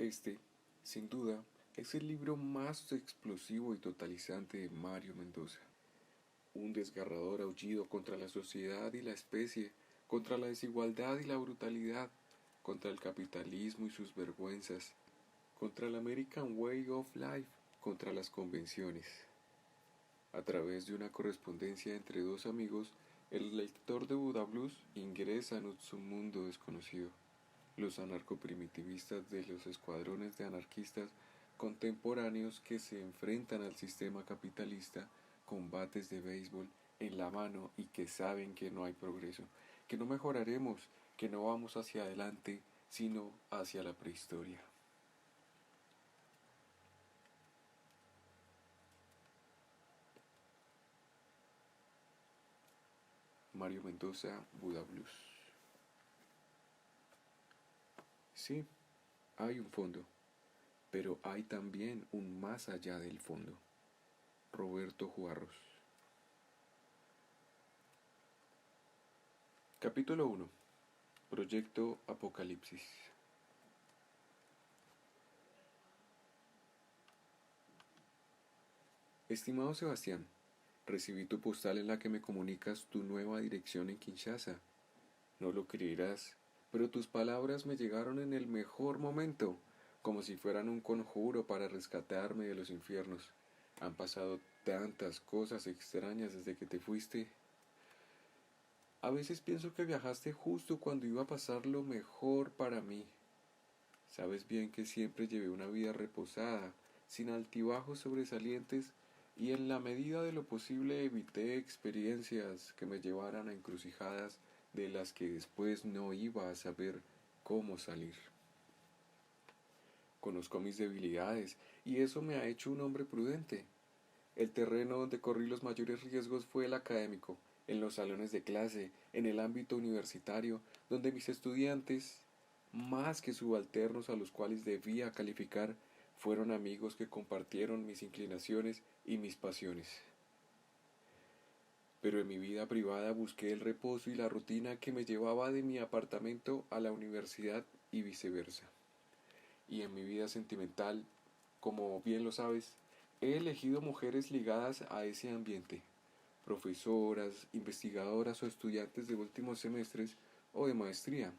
Este, sin duda, es el libro más explosivo y totalizante de Mario Mendoza. Un desgarrador aullido contra la sociedad y la especie, contra la desigualdad y la brutalidad, contra el capitalismo y sus vergüenzas, contra el American Way of Life, contra las convenciones. A través de una correspondencia entre dos amigos, el lector de Buda Blues ingresa en un mundo desconocido. Los anarcoprimitivistas de los escuadrones de anarquistas contemporáneos que se enfrentan al sistema capitalista con bates de béisbol en la mano y que saben que no hay progreso, que no mejoraremos, que no vamos hacia adelante, sino hacia la prehistoria. Mario Mendoza, Buda Blues. Sí, hay un fondo, pero hay también un más allá del fondo. Roberto Juarros. Capítulo 1. Proyecto Apocalipsis. Estimado Sebastián, recibí tu postal en la que me comunicas tu nueva dirección en Kinshasa. No lo creerás, pero tus palabras me llegaron en el mejor momento, como si fueran un conjuro para rescatarme de los infiernos. Han pasado tantas cosas extrañas desde que te fuiste. A veces pienso que viajaste justo cuando iba a pasar lo mejor para mí. Sabes bien que siempre llevé una vida reposada, sin altibajos sobresalientes, y en la medida de lo posible evité experiencias que me llevaran a encrucijadas de las que después no iba a saber cómo salir. Conozco mis debilidades, y eso me ha hecho un hombre prudente. El terreno donde corrí los mayores riesgos fue el académico, en los salones de clase, en el ámbito universitario, donde mis estudiantes, más que subalternos a los cuales debía calificar, fueron amigos que compartieron mis inclinaciones y mis pasiones. Pero en mi vida privada busqué el reposo y la rutina que me llevaba de mi apartamento a la universidad y viceversa. Y en mi vida sentimental, como bien lo sabes, he elegido mujeres ligadas a ese ambiente, profesoras, investigadoras o estudiantes de últimos semestres o de maestría,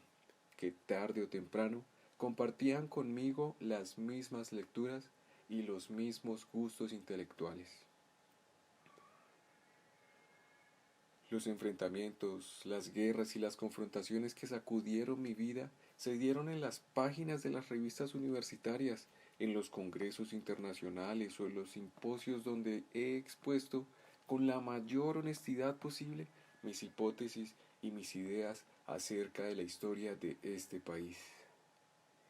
que tarde o temprano compartían conmigo las mismas lecturas y los mismos gustos intelectuales. Los enfrentamientos, las guerras y las confrontaciones que sacudieron mi vida se dieron en las páginas de las revistas universitarias, en los congresos internacionales o en los simposios donde he expuesto con la mayor honestidad posible mis hipótesis y mis ideas acerca de la historia de este país,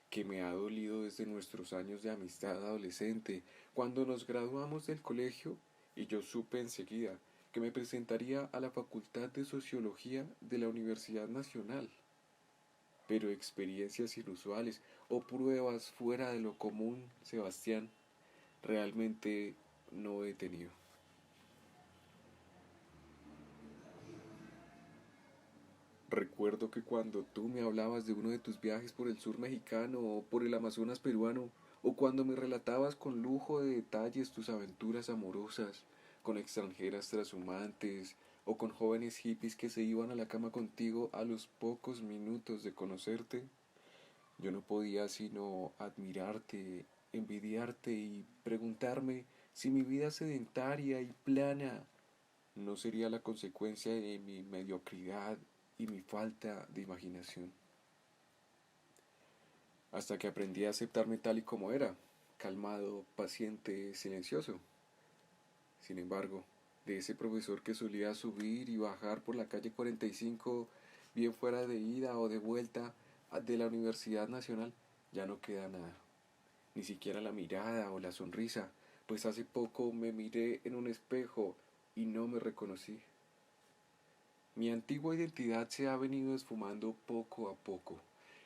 que me ha dolido desde nuestros años de amistad adolescente, cuando nos graduamos del colegio y yo supe enseguida que me presentaría a la Facultad de Sociología de la Universidad Nacional. Pero experiencias inusuales o pruebas fuera de lo común, Sebastián, realmente no he tenido. Recuerdo que cuando tú me hablabas de uno de tus viajes por el sur mexicano o por el Amazonas peruano, o cuando me relatabas con lujo de detalles tus aventuras amorosas, con extranjeras trashumantes, o con jóvenes hippies que se iban a la cama contigo a los pocos minutos de conocerte, yo no podía sino admirarte, envidiarte y preguntarme si mi vida sedentaria y plana no sería la consecuencia de mi mediocridad y mi falta de imaginación. Hasta que aprendí a aceptarme tal y como era, calmado, paciente, silencioso. Sin embargo, de ese profesor que solía subir y bajar por la calle 45, bien fuera de ida o de vuelta de la Universidad Nacional, ya no queda nada. Ni siquiera la mirada o la sonrisa, pues hace poco me miré en un espejo y no me reconocí. Mi antigua identidad se ha venido esfumando poco a poco,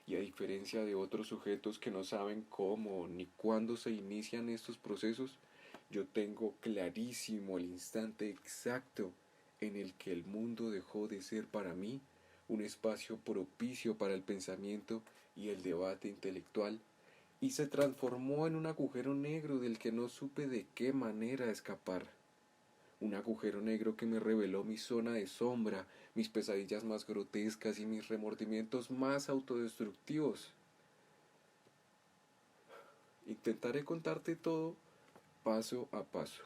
y a diferencia de otros sujetos que no saben cómo ni cuándo se inician estos procesos, yo tengo clarísimo el instante exacto en el que el mundo dejó de ser para mí un espacio propicio para el pensamiento y el debate intelectual, y se transformó en un agujero negro del que no supe de qué manera escapar. Un agujero negro que me reveló mi zona de sombra, mis pesadillas más grotescas y mis remordimientos más autodestructivos. Intentaré contarte todo paso a paso,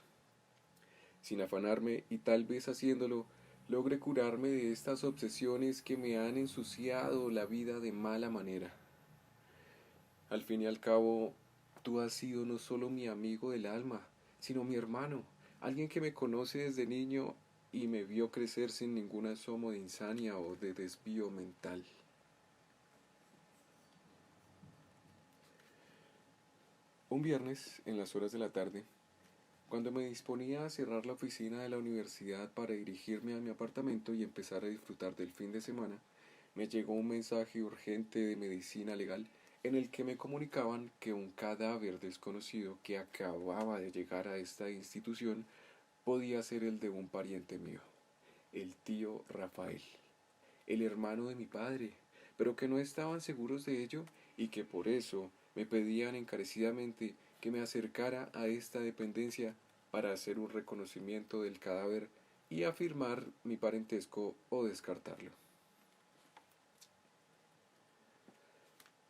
sin afanarme y tal vez haciéndolo logre curarme de estas obsesiones que me han ensuciado la vida de mala manera. Al fin y al cabo, tú has sido no solo mi amigo del alma, sino mi hermano, alguien que me conoce desde niño y me vio crecer sin ningún asomo de insania o de desvío mental. Un viernes, en las horas de la tarde, cuando me disponía a cerrar la oficina de la universidad para dirigirme a mi apartamento y empezar a disfrutar del fin de semana, me llegó un mensaje urgente de medicina legal en el que me comunicaban que un cadáver desconocido que acababa de llegar a esta institución podía ser el de un pariente mío, el tío Rafael, el hermano de mi padre, pero que no estaban seguros de ello y que por eso me pedían encarecidamente que me acercara a esta dependencia para hacer un reconocimiento del cadáver y afirmar mi parentesco o descartarlo.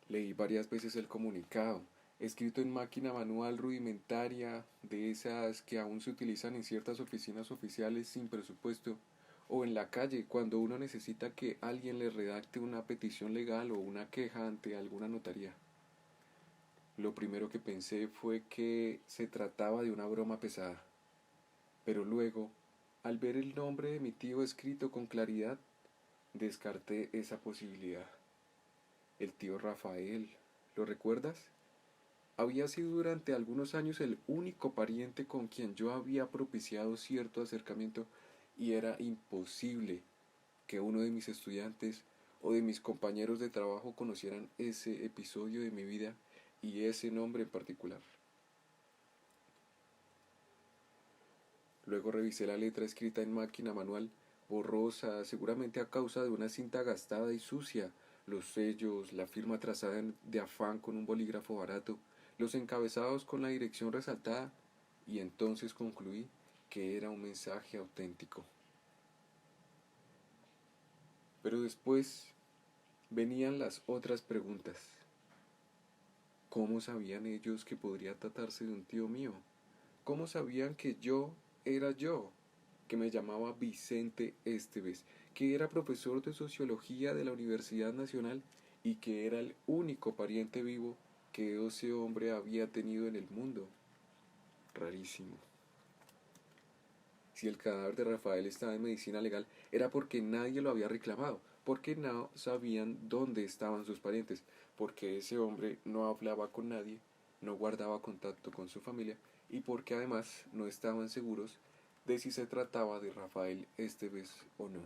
Leí varias veces el comunicado, escrito en máquina manual rudimentaria, de esas que aún se utilizan en ciertas oficinas oficiales sin presupuesto, o en la calle cuando uno necesita que alguien le redacte una petición legal o una queja ante alguna notaría. Lo primero que pensé fue que se trataba de una broma pesada, pero luego, al ver el nombre de mi tío escrito con claridad, descarté esa posibilidad. El tío Rafael, ¿lo recuerdas? Había sido durante algunos años el único pariente con quien yo había propiciado cierto acercamiento y era imposible que uno de mis estudiantes o de mis compañeros de trabajo conocieran ese episodio de mi vida y ese nombre en particular. Luego revisé la letra escrita en máquina manual, borrosa, seguramente a causa de una cinta gastada y sucia, los sellos, la firma trazada de afán con un bolígrafo barato, los encabezados con la dirección resaltada, y entonces concluí que era un mensaje auténtico. Pero después venían las otras preguntas. ¿Cómo sabían ellos que podría tratarse de un tío mío? ¿Cómo sabían que yo era yo? Que me llamaba Vicente Esteves, que era profesor de sociología de la Universidad Nacional y que era el único pariente vivo que ese hombre había tenido en el mundo. Rarísimo. Si el cadáver de Rafael estaba en medicina legal, era porque nadie lo había reclamado, porque no sabían dónde estaban sus parientes, porque ese hombre no hablaba con nadie, no guardaba contacto con su familia y porque además no estaban seguros de si se trataba de Rafael Esteves o no.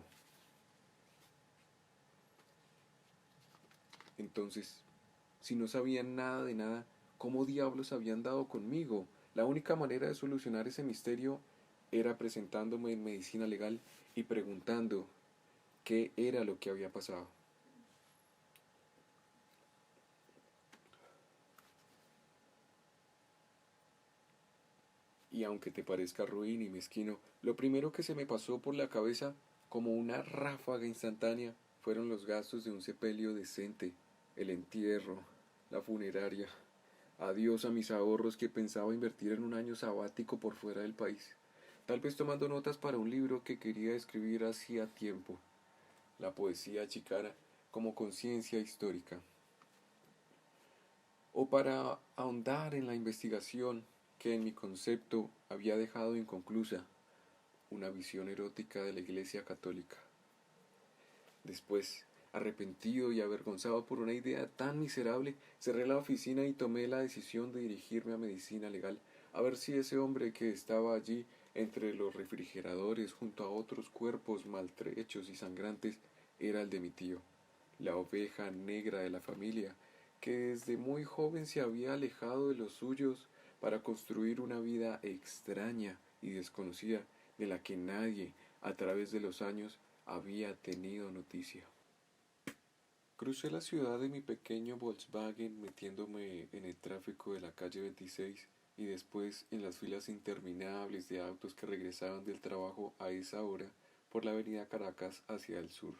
Entonces, si no sabían nada de nada, ¿cómo diablos habían dado conmigo? La única manera de solucionar ese misterio era presentándome en medicina legal y preguntando qué era lo que había pasado. Y aunque te parezca ruin y mezquino, lo primero que se me pasó por la cabeza, como una ráfaga instantánea, fueron los gastos de un sepelio decente, el entierro, la funeraria. Adiós a mis ahorros que pensaba invertir en un año sabático por fuera del país, tal vez tomando notas para un libro que quería escribir hacía tiempo, la poesía chicana como conciencia histórica, o para ahondar en la investigación que en mi concepto había dejado inconclusa, una visión erótica de la Iglesia Católica. Después, arrepentido y avergonzado por una idea tan miserable, cerré la oficina y tomé la decisión de dirigirme a medicina legal, a ver si ese hombre que estaba allí entre los refrigeradores junto a otros cuerpos maltrechos y sangrantes era el de mi tío, la oveja negra de la familia, que desde muy joven se había alejado de los suyos para construir una vida extraña y desconocida de la que nadie, a través de los años, había tenido noticia. Crucé la ciudad en mi pequeño Volkswagen metiéndome en el tráfico de la calle 26 y después en las filas interminables de autos que regresaban del trabajo a esa hora por la avenida Caracas hacia el sur.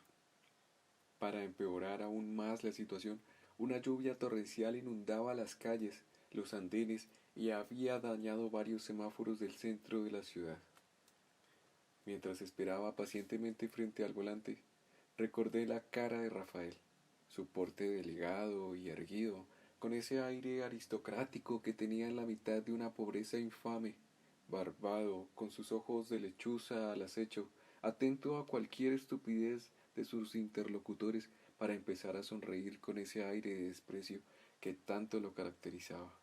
Para empeorar aún más la situación, una lluvia torrencial inundaba las calles, los andenes y había dañado varios semáforos del centro de la ciudad. Mientras esperaba pacientemente frente al volante, recordé la cara de Rafael, su porte delgado y erguido, con ese aire aristocrático que tenía en la mitad de una pobreza infame, barbado, con sus ojos de lechuza al acecho, atento a cualquier estupidez de sus interlocutores para empezar a sonreír con ese aire de desprecio que tanto lo caracterizaba.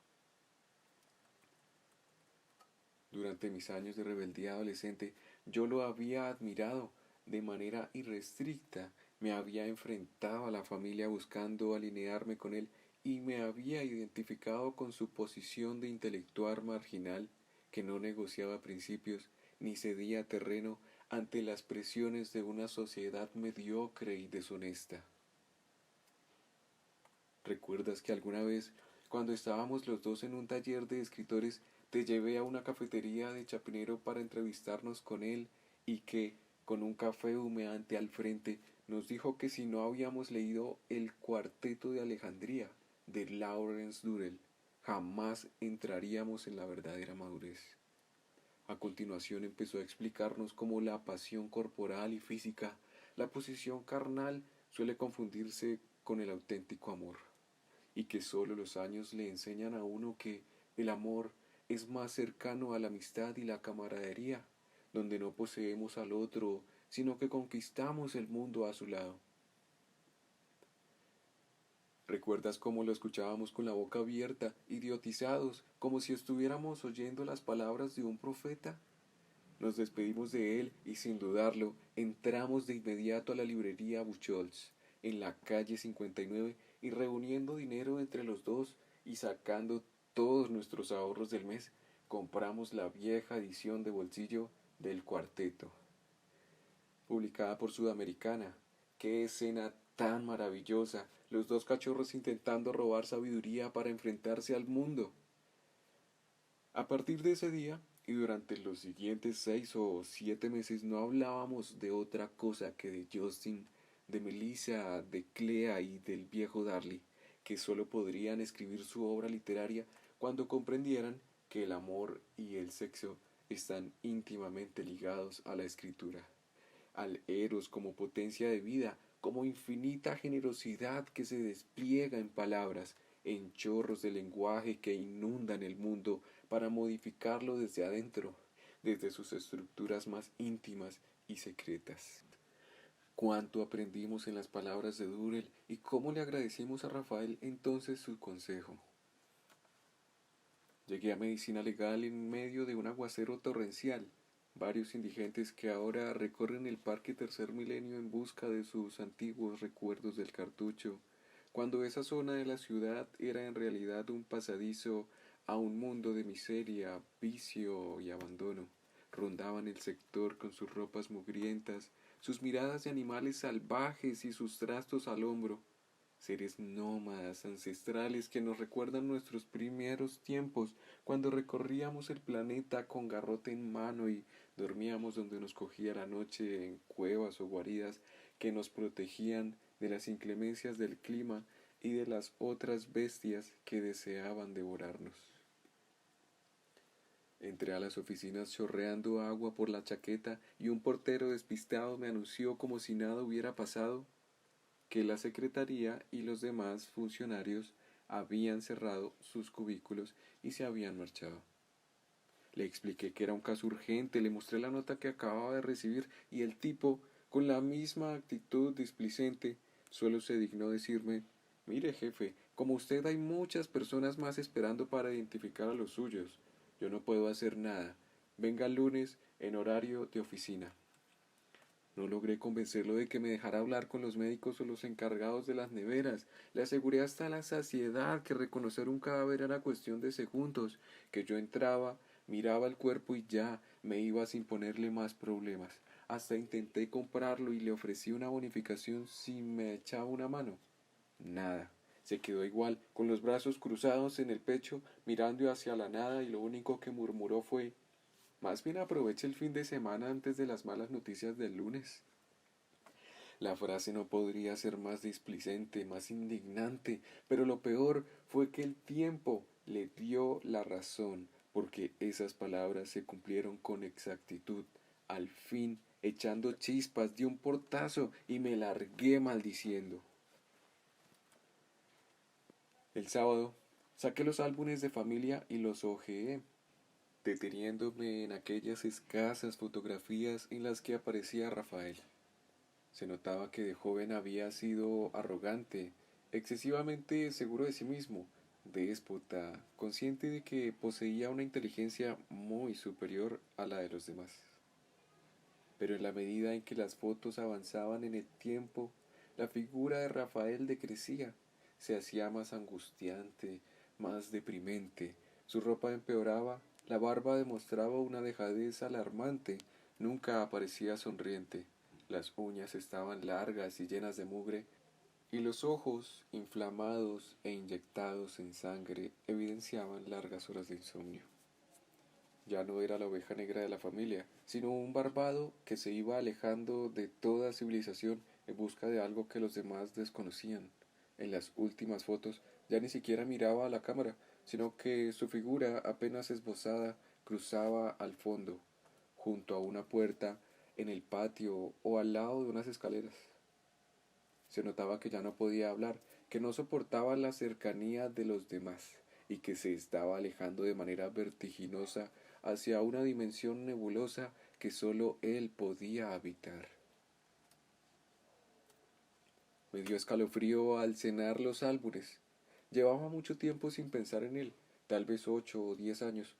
Durante mis años de rebeldía adolescente, yo lo había admirado de manera irrestricta, me había enfrentado a la familia buscando alinearme con él y me había identificado con su posición de intelectual marginal que no negociaba principios ni cedía terreno ante las presiones de una sociedad mediocre y deshonesta. ¿Recuerdas que alguna vez, cuando estábamos los dos en un taller de escritores, te llevé a una cafetería de Chapinero para entrevistarnos con él y que, con un café humeante al frente, nos dijo que si no habíamos leído el Cuarteto de Alejandría de Lawrence Durrell, jamás entraríamos en la verdadera madurez? A continuación empezó a explicarnos cómo la pasión corporal y física, la posición carnal, suele confundirse con el auténtico amor y que sólo los años le enseñan a uno que el amor es más cercano a la amistad y la camaradería, donde no poseemos al otro, sino que conquistamos el mundo a su lado. ¿Recuerdas cómo lo escuchábamos con la boca abierta, idiotizados, como si estuviéramos oyendo las palabras de un profeta? Nos despedimos de él y sin dudarlo entramos de inmediato a la librería Buchholz, en la calle 59, y reuniendo dinero entre los dos y sacando todos nuestros ahorros del mes, compramos la vieja edición de bolsillo del Cuarteto, publicada por Sudamericana. ¡Qué escena tan maravillosa! Los dos cachorros intentando robar sabiduría para enfrentarse al mundo. A partir de ese día, y durante los siguientes 6 o 7 meses no hablábamos de otra cosa que de Justin, de Melissa, de Clea y del viejo Darley, que sólo podrían escribir su obra literaria cuando comprendieran que el amor y el sexo están íntimamente ligados a la escritura, al eros como potencia de vida, como infinita generosidad que se despliega en palabras, en chorros de lenguaje que inundan el mundo para modificarlo desde adentro, desde sus estructuras más íntimas y secretas. Cuánto aprendimos en las palabras de Durrell y cómo le agradecimos a Rafael entonces su consejo. Llegué a medicina legal en medio de un aguacero torrencial. Varios indigentes que ahora recorren el Parque Tercer Milenio en busca de sus antiguos recuerdos del cartucho, cuando esa zona de la ciudad era en realidad un pasadizo a un mundo de miseria, vicio y abandono. Rondaban el sector con sus ropas mugrientas, sus miradas de animales salvajes y sus trastos al hombro, seres nómadas ancestrales que nos recuerdan nuestros primeros tiempos, cuando recorríamos el planeta con garrote en mano y dormíamos donde nos cogía la noche en cuevas o guaridas que nos protegían de las inclemencias del clima y de las otras bestias que deseaban devorarnos. Entré a las oficinas chorreando agua por la chaqueta y un portero despistado me anunció como si nada hubiera pasado que la secretaría y los demás funcionarios habían cerrado sus cubículos y se habían marchado. Le expliqué que era un caso urgente, le mostré la nota que acababa de recibir y el tipo, con la misma actitud displicente, solo se dignó decirme: «Mire, jefe, como usted hay muchas personas más esperando para identificar a los suyos. Yo no puedo hacer nada. Venga el lunes en horario de oficina». No logré convencerlo de que me dejara hablar con los médicos o los encargados de las neveras. Le aseguré hasta la saciedad que reconocer un cadáver era cuestión de segundos, que yo entraba, miraba el cuerpo y ya me iba sin ponerle más problemas. Hasta intenté comprarlo y le ofrecí una bonificación si me echaba una mano. Nada. Se quedó igual, con los brazos cruzados en el pecho, mirando hacia la nada, y lo único que murmuró fue: más bien aproveche el fin de semana antes de las malas noticias del lunes. La frase no podría ser más displicente, más indignante, pero lo peor fue que el tiempo le dio la razón, porque esas palabras se cumplieron con exactitud. Al fin, echando chispas, di un portazo y me largué maldiciendo. El sábado, saqué los álbumes de familia y los hojeé, deteniéndome en aquellas escasas fotografías en las que aparecía Rafael. Se notaba que de joven había sido arrogante, excesivamente seguro de sí mismo, déspota, consciente de que poseía una inteligencia muy superior a la de los demás. Pero en la medida en que las fotos avanzaban en el tiempo, la figura de Rafael decrecía, se hacía más angustiante, más deprimente, su ropa empeoraba, la barba demostraba una dejadez alarmante, nunca aparecía sonriente, las uñas estaban largas y llenas de mugre, y los ojos, inflamados e inyectados en sangre, evidenciaban largas horas de insomnio. Ya no era la oveja negra de la familia, sino un barbado que se iba alejando de toda civilización en busca de algo que los demás desconocían. En las últimas fotos ya ni siquiera miraba a la cámara, sino que su figura apenas esbozada cruzaba al fondo, junto a una puerta, en el patio o al lado de unas escaleras. Se notaba que ya no podía hablar, que no soportaba la cercanía de los demás y que se estaba alejando de manera vertiginosa hacia una dimensión nebulosa que sólo él podía habitar. Me dio escalofrío al cenar los álbumes. Llevaba mucho tiempo sin pensar en él, tal vez 8 o 10 años.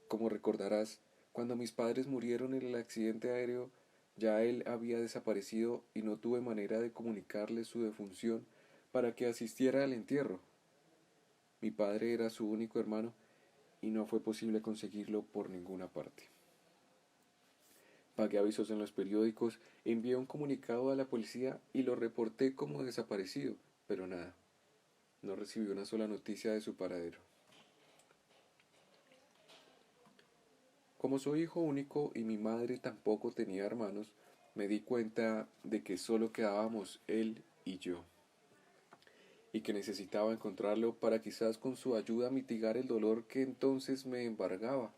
Como recordarás, cuando mis padres murieron en el accidente aéreo, ya él había desaparecido y no tuve manera de comunicarle su defunción para que asistiera al entierro. Mi padre era su único hermano y no fue posible conseguirlo por ninguna parte. Pagué avisos en los periódicos, envié un comunicado a la policía y lo reporté como desaparecido, pero nada, no recibí una sola noticia de su paradero. Como soy hijo único y mi madre tampoco tenía hermanos, me di cuenta de que solo quedábamos él y yo, y que necesitaba encontrarlo para quizás con su ayuda mitigar el dolor que entonces me embargaba.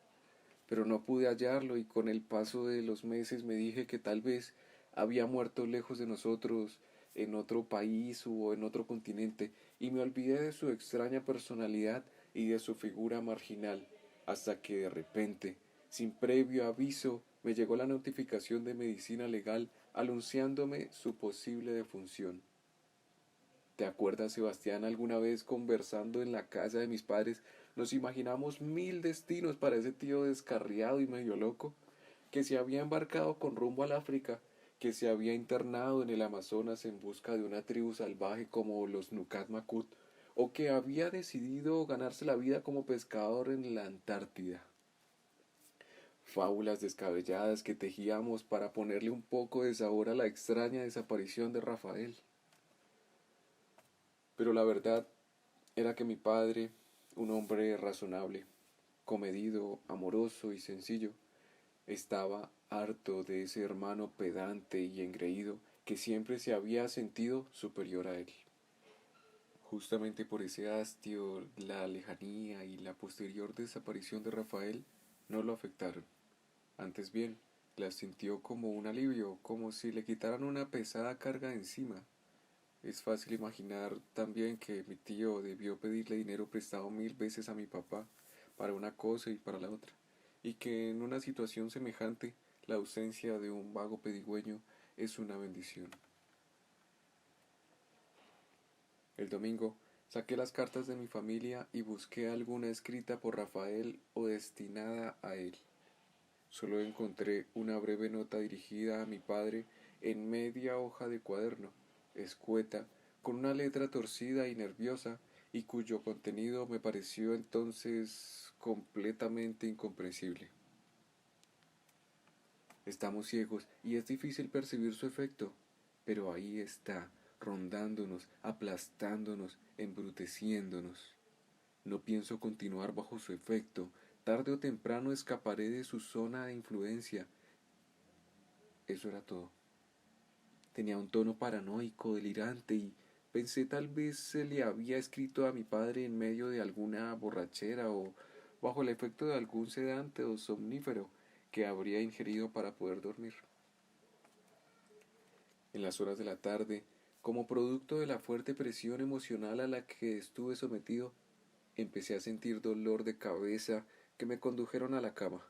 Pero no pude hallarlo y con el paso de los meses me dije que tal vez había muerto lejos de nosotros, en otro país o en otro continente, y me olvidé de su extraña personalidad y de su figura marginal, hasta que de repente, sin previo aviso, me llegó la notificación de medicina legal anunciándome su posible defunción. ¿Te acuerdas, Sebastián, alguna vez conversando en la casa de mis padres, nos imaginamos mil destinos para ese tío descarriado y medio loco, que se había embarcado con rumbo al África, que se había internado en el Amazonas en busca de una tribu salvaje como los Nukat Makut, o que había decidido ganarse la vida como pescador en la Antártida? Fábulas descabelladas que tejíamos para ponerle un poco de sabor a la extraña desaparición de Rafael. Pero la verdad era que mi padre, un hombre razonable, comedido, amoroso y sencillo, estaba harto de ese hermano pedante y engreído que siempre se había sentido superior a él. Justamente por ese hastio, la lejanía y la posterior desaparición de Rafael no lo afectaron. Antes bien, las sintió como un alivio, como si le quitaran una pesada carga de encima. Es fácil imaginar también que mi tío debió pedirle dinero prestado 1000 veces a mi papá para una cosa y para la otra, y que en una situación semejante la ausencia de un vago pedigüeño es una bendición. El domingo saqué las cartas de mi familia y busqué alguna escrita por Rafael o destinada a él. Solo encontré una breve nota dirigida a mi padre en media hoja de cuaderno, escueta, con una letra torcida y nerviosa, y cuyo contenido me pareció entonces completamente incomprensible. Estamos ciegos y es difícil percibir su efecto, pero ahí está, rondándonos, aplastándonos, embruteciéndonos. No pienso continuar bajo su efecto. Tarde o temprano escaparé de su zona de influencia. Eso era todo. Tenía un tono paranoico, delirante, y pensé tal vez se le había escrito a mi padre en medio de alguna borrachera o bajo el efecto de algún sedante o somnífero que habría ingerido para poder dormir. En las horas de la tarde, como producto de la fuerte presión emocional a la que estuve sometido, empecé a sentir dolor de cabeza que me condujeron a la cama.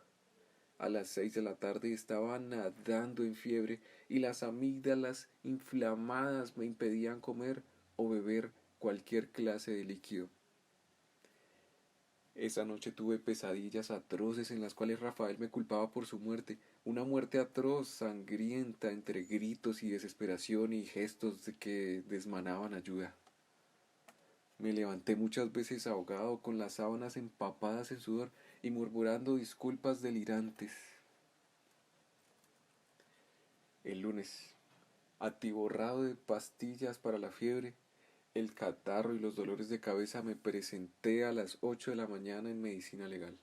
A las 6 de la tarde estaba nadando en fiebre y las amígdalas inflamadas me impedían comer o beber cualquier clase de líquido. Esa noche tuve pesadillas atroces en las cuales Rafael me culpaba por su muerte, una muerte atroz, sangrienta, entre gritos y desesperación y gestos que desmanaban ayuda. Me levanté muchas veces ahogado, con las sábanas empapadas en sudor y murmurando disculpas delirantes. El lunes, atiborrado de pastillas para la fiebre, el catarro y los dolores de cabeza, me presenté a las 8 de la mañana en medicina legal.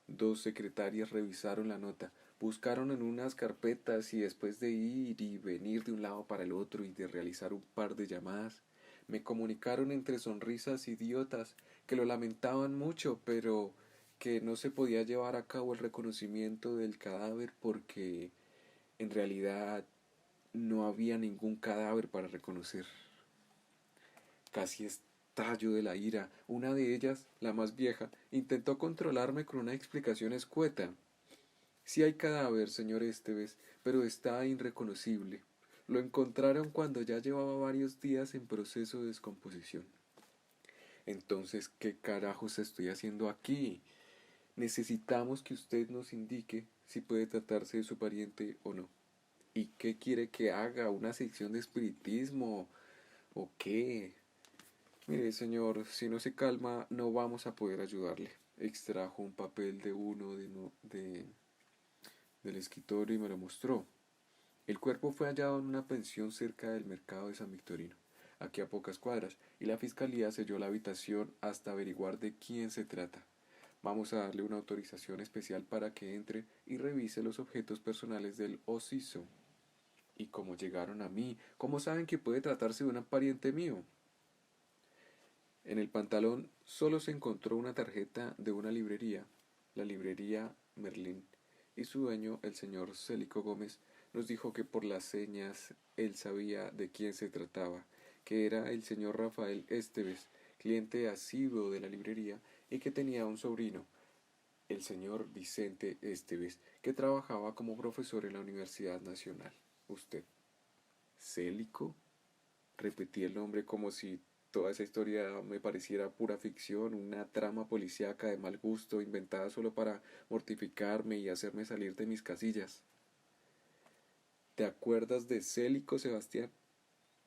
2 secretarias revisaron la nota, buscaron en unas carpetas y después de ir y venir de un lado para el otro y de realizar un par de llamadas, me comunicaron entre sonrisas idiotas que lo lamentaban mucho, pero que no se podía llevar a cabo el reconocimiento del cadáver porque en realidad no había ningún cadáver para reconocer. Casi estallo de la ira. Una de ellas, la más vieja, intentó controlarme con una explicación escueta. Sí hay cadáver, señor Esteves, pero está irreconocible. Lo encontraron cuando ya llevaba varios días en proceso de descomposición. Entonces, ¿qué carajos estoy haciendo aquí? Necesitamos que usted nos indique si puede tratarse de su pariente o no. ¿Y qué quiere que haga? ¿Una sección de espiritismo? ¿O qué? Mire, señor, si no se calma, no vamos a poder ayudarle. Extrajo un papel de uno del escritorio y me lo mostró. El cuerpo fue hallado en una pensión cerca del mercado de San Victorino, aquí a pocas cuadras, y la fiscalía selló la habitación hasta averiguar de quién se trata. Vamos a darle una autorización especial para que entre y revise los objetos personales del occiso. ¿Y cómo llegaron a mí? ¿Cómo saben que puede tratarse de un pariente mío? En el pantalón solo se encontró una tarjeta de una librería, la librería Merlín, y su dueño, el señor Célico Gómez, nos dijo que por las señas él sabía de quién se trataba, que era el señor Rafael Esteves, cliente asiduo de la librería, y que tenía un sobrino, el señor Vicente Esteves, que trabajaba como profesor en la Universidad Nacional. ¿Usted? ¿Célico? Repetí el nombre como si toda esa historia me pareciera pura ficción, una trama policíaca de mal gusto, inventada solo para mortificarme y hacerme salir de mis casillas. ¿Te acuerdas de Célico, Sebastián?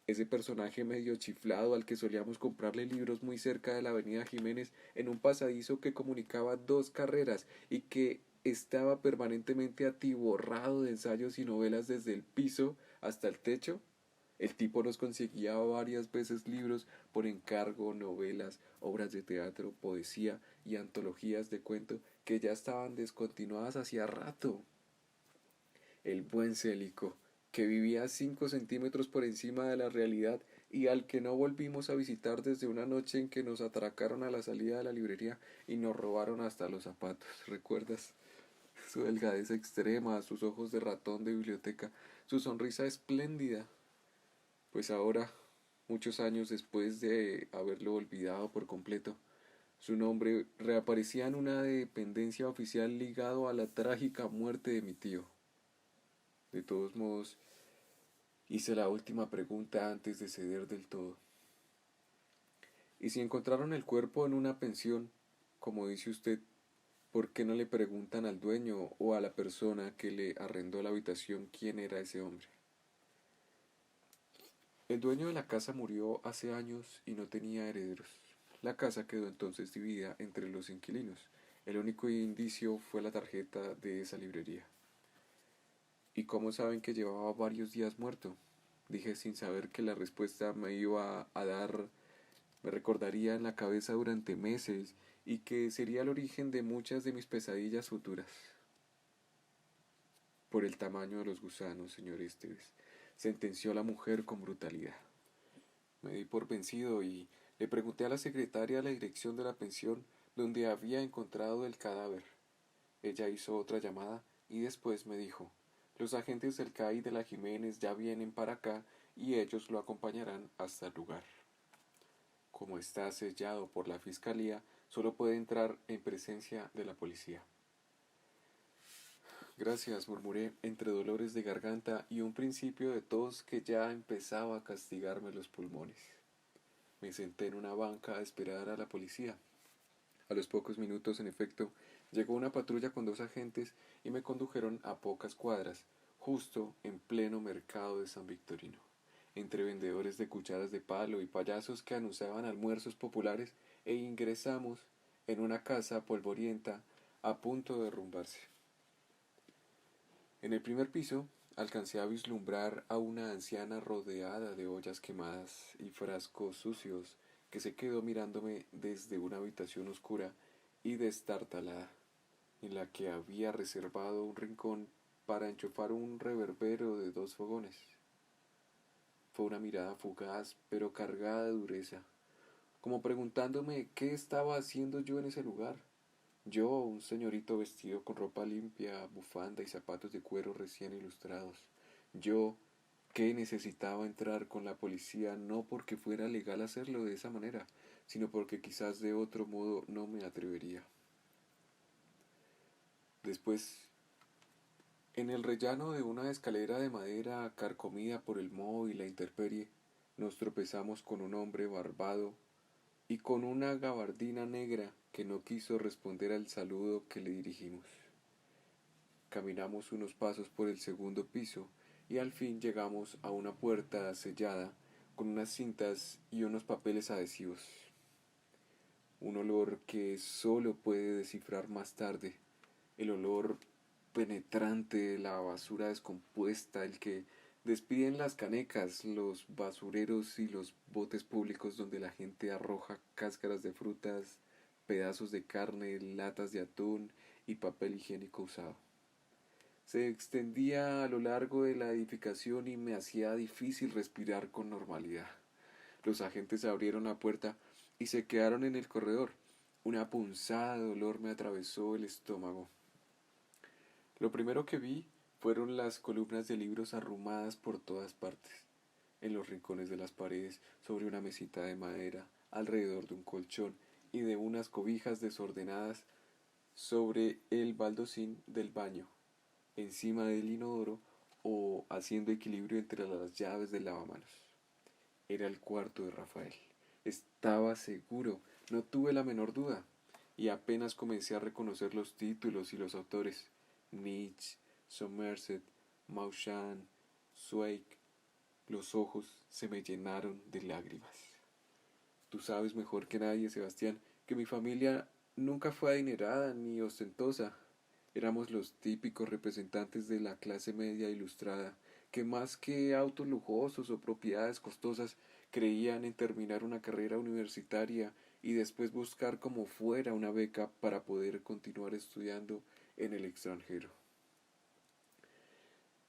Ese personaje medio chiflado al que solíamos comprarle libros muy cerca de la avenida Jiménez en un pasadizo que comunicaba 2 carreras y que estaba permanentemente atiborrado de ensayos y novelas desde el piso hasta el techo. El tipo nos conseguía varias veces libros por encargo, novelas, obras de teatro, poesía y antologías de cuento que ya estaban descontinuadas hacía rato. El buen Célico, que vivía 5 centímetros por encima de la realidad y al que no volvimos a visitar desde una noche en que nos atracaron a la salida de la librería y nos robaron hasta los zapatos. ¿Recuerdas? Su delgadez extrema, sus ojos de ratón de biblioteca, su sonrisa espléndida. Pues ahora, muchos años después de haberlo olvidado por completo, su nombre reaparecía en una dependencia oficial ligado a la trágica muerte de mi tío. De todos modos, hice la última pregunta antes de ceder del todo. ¿Y si encontraron el cuerpo en una pensión, como dice usted, por qué no le preguntan al dueño o a la persona que le arrendó la habitación quién era ese hombre? El dueño de la casa murió hace años y no tenía herederos. La casa quedó entonces dividida entre los inquilinos. El único indicio fue la tarjeta de esa librería. ¿Y cómo saben que llevaba varios días muerto? dije sin saber que la respuesta me iba a dar, me recordaría en la cabeza durante meses y que sería el origen de muchas de mis pesadillas futuras. Por el tamaño de los gusanos, señor Esteves, sentenció la mujer con brutalidad. Me di por vencido y le pregunté a la secretaria la dirección de la pensión donde había encontrado el cadáver. Ella hizo otra llamada y después me dijo, los agentes del CAI de la Jiménez ya vienen para acá y ellos lo acompañarán hasta el lugar. Como está sellado por la fiscalía, solo puede entrar en presencia de la policía. Gracias, murmuré entre dolores de garganta y un principio de tos que ya empezaba a castigarme los pulmones. Me senté en una banca a esperar a la policía. A los pocos minutos, en efecto, llegó una patrulla con dos agentes y me condujeron a pocas cuadras, justo en pleno mercado de San Victorino, entre vendedores de cucharas de palo y payasos que anunciaban almuerzos populares, e ingresamos en una casa polvorienta a punto de derrumbarse. En el primer piso alcancé a vislumbrar a una anciana rodeada de ollas quemadas y frascos sucios que se quedó mirándome desde una habitación oscura y destartalada, en la que había reservado un rincón para enchufar un reverbero de dos fogones. Fue una mirada fugaz, pero cargada de dureza, como preguntándome qué estaba haciendo yo en ese lugar. Yo, un señorito vestido con ropa limpia, bufanda y zapatos de cuero recién ilustrados. Yo, que necesitaba entrar con la policía no porque fuera legal hacerlo de esa manera, sino porque quizás de otro modo no me atrevería. Después, en el rellano de una escalera de madera carcomida por el moho y la intemperie, nos tropezamos con un hombre barbado y con una gabardina negra que no quiso responder al saludo que le dirigimos. Caminamos unos pasos por el segundo piso y al fin llegamos a una puerta sellada con unas cintas y unos papeles adhesivos. Un olor que solo puede descifrar más tarde, el olor penetrante de la basura descompuesta, el que despiden las canecas, los basureros y los botes públicos donde la gente arroja cáscaras de frutas, pedazos de carne, latas de atún y papel higiénico usado. Se extendía a lo largo de la edificación y me hacía difícil respirar con normalidad. Los agentes abrieron la puerta y se quedaron en el corredor. Una punzada de dolor me atravesó el estómago. Lo primero que vi fueron las columnas de libros arrumadas por todas partes, en los rincones de las paredes, sobre una mesita de madera, alrededor de un colchón y de unas cobijas desordenadas sobre el baldocín del baño, encima del inodoro o haciendo equilibrio entre las llaves del lavamanos. Era el cuarto de Rafael. Estaba seguro, no tuve la menor duda, y apenas comencé a reconocer los títulos y los autores. Nietzsche, Somerset, Mauchand, Zweig. Los ojos se me llenaron de lágrimas. Tú sabes mejor que nadie, Sebastián, que mi familia nunca fue adinerada ni ostentosa. Éramos los típicos representantes de la clase media ilustrada, que más que autos lujosos o propiedades costosas, creían en terminar una carrera universitaria y después buscar como fuera una beca para poder continuar estudiando en el extranjero.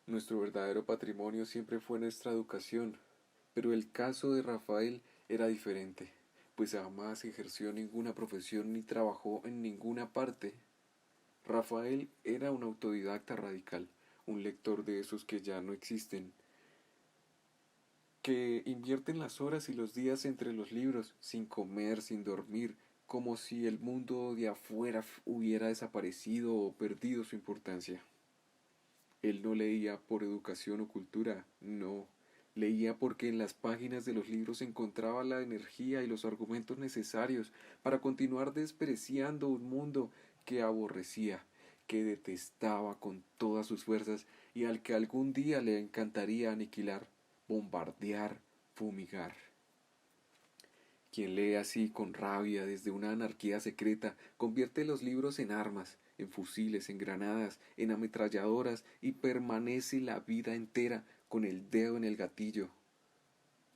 Nuestro verdadero patrimonio siempre fue nuestra educación, pero el caso de Rafael era diferente, pues jamás ejerció ninguna profesión ni trabajó en ninguna parte. Rafael era un autodidacta radical, un lector de esos que ya no existen, que invierten las horas y los días entre los libros, sin comer, sin dormir, como si el mundo de afuera hubiera desaparecido o perdido su importancia. Él no leía por educación o cultura, no. Leía porque en las páginas de los libros encontraba la energía y los argumentos necesarios para continuar despreciando un mundo que aborrecía, que detestaba con todas sus fuerzas y al que algún día le encantaría aniquilar, bombardear, fumigar. Quien lee así con rabia desde una anarquía secreta convierte los libros en armas, en fusiles, en granadas, en ametralladoras y permanece la vida entera con el dedo en el gatillo.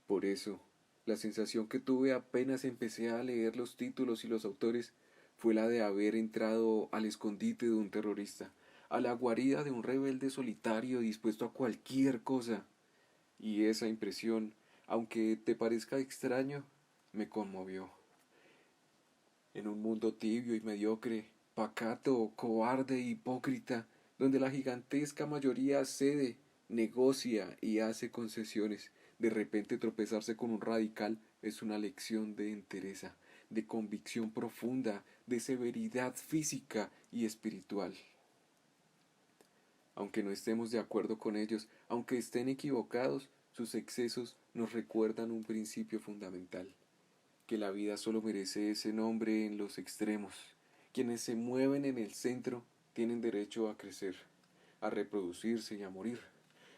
Por eso, la sensación que tuve apenas empecé a leer los títulos y los autores fue la de haber entrado al escondite de un terrorista, a la guarida de un rebelde solitario dispuesto a cualquier cosa. Y esa impresión, aunque te parezca extraño, me conmovió. En un mundo tibio y mediocre, pacato, cobarde e hipócrita, donde la gigantesca mayoría cede, negocia y hace concesiones, de repente tropezarse con un radical es una lección de entereza, de convicción profunda, de severidad física y espiritual. Aunque no estemos de acuerdo con ellos, aunque estén equivocados, sus excesos nos recuerdan un principio fundamental, que la vida solo merece ese nombre en los extremos. Quienes se mueven en el centro tienen derecho a crecer, a reproducirse y a morir,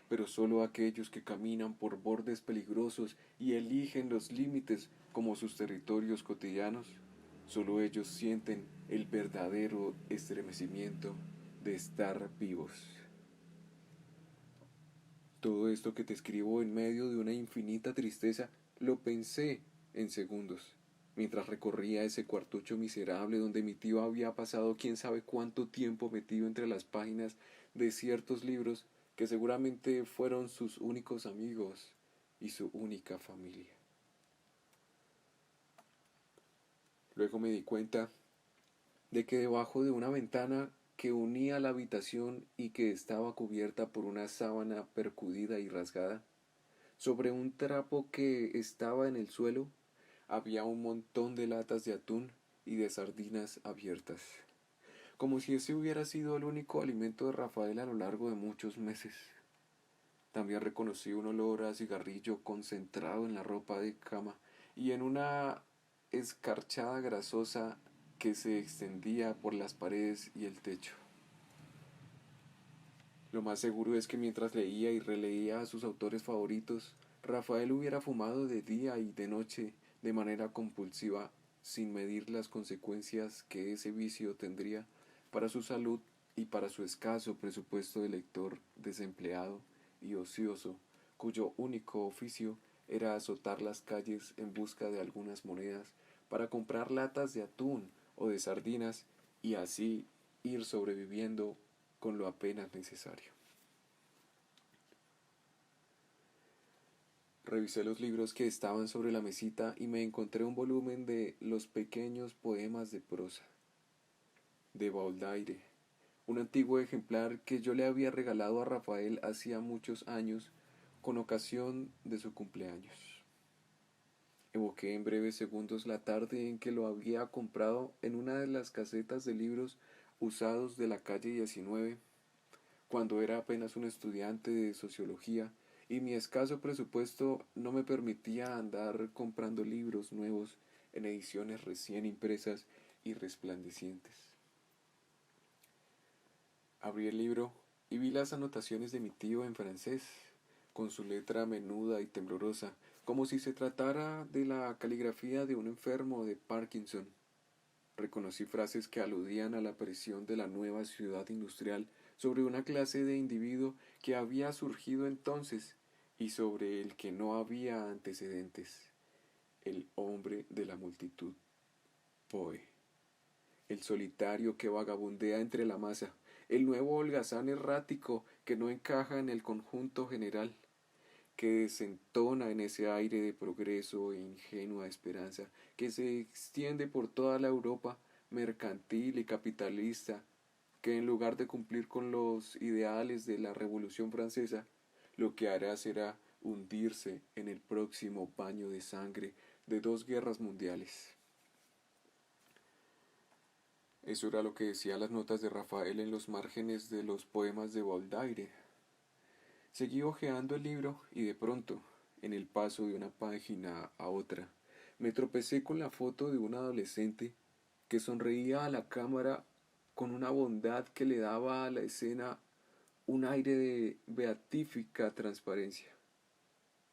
pero solo aquellos que caminan por bordes peligrosos y eligen los límites como sus territorios cotidianos, solo ellos sienten el verdadero estremecimiento de estar vivos. Todo esto que te escribo en medio de una infinita tristeza, lo pensé en segundos, mientras recorría ese cuartucho miserable donde mi tío había pasado quién sabe cuánto tiempo metido entre las páginas de ciertos libros que seguramente fueron sus únicos amigos y su única familia. Luego me di cuenta de que debajo de una ventana que unía la habitación y que estaba cubierta por una sábana percudida y rasgada, sobre un trapo que estaba en el suelo, había un montón de latas de atún y de sardinas abiertas, como si ese hubiera sido el único alimento de Rafael a lo largo de muchos meses. También reconocí un olor a cigarrillo concentrado en la ropa de cama y en una escarchada grasosa que se extendía por las paredes y el techo. Lo más seguro es que mientras leía y releía a sus autores favoritos, Rafael hubiera fumado de día y de noche de manera compulsiva, sin medir las consecuencias que ese vicio tendría para su salud y para su escaso presupuesto de lector desempleado y ocioso, cuyo único oficio era azotar las calles en busca de algunas monedas para comprar latas de atún o de sardinas y así ir sobreviviendo con lo apenas necesario. Revisé los libros que estaban sobre la mesita y me encontré un volumen de Los pequeños poemas de prosa, de Baudelaire, un antiguo ejemplar que yo le había regalado a Rafael hacía muchos años con ocasión de su cumpleaños. Evoqué en breves segundos la tarde en que lo había comprado en una de las casetas de libros usados de la calle 19, cuando era apenas un estudiante de sociología y mi escaso presupuesto no me permitía andar comprando libros nuevos en ediciones recién impresas y resplandecientes. Abrí el libro y vi las anotaciones de mi tío en francés, con su letra menuda y temblorosa, como si se tratara de la caligrafía de un enfermo de Parkinson. Reconocí frases que aludían a la presión de la nueva ciudad industrial sobre una clase de individuo que había surgido entonces y sobre el que no había antecedentes, el hombre de la multitud, Poe, el solitario que vagabundea entre la masa, el nuevo holgazán errático que no encaja en el conjunto general, que desentona en ese aire de progreso e ingenua esperanza que se extiende por toda la Europa mercantil y capitalista, que en lugar de cumplir con los ideales de la Revolución Francesa, lo que hará será hundirse en el próximo baño de sangre de 2 guerras mundiales. Eso era lo que decían las notas de Rafael en los márgenes de los poemas de Baudelaire. Seguí hojeando el libro y de pronto, en el paso de una página a otra, me tropecé con la foto de un adolescente que sonreía a la cámara con una bondad que le daba a la escena un aire de beatífica transparencia.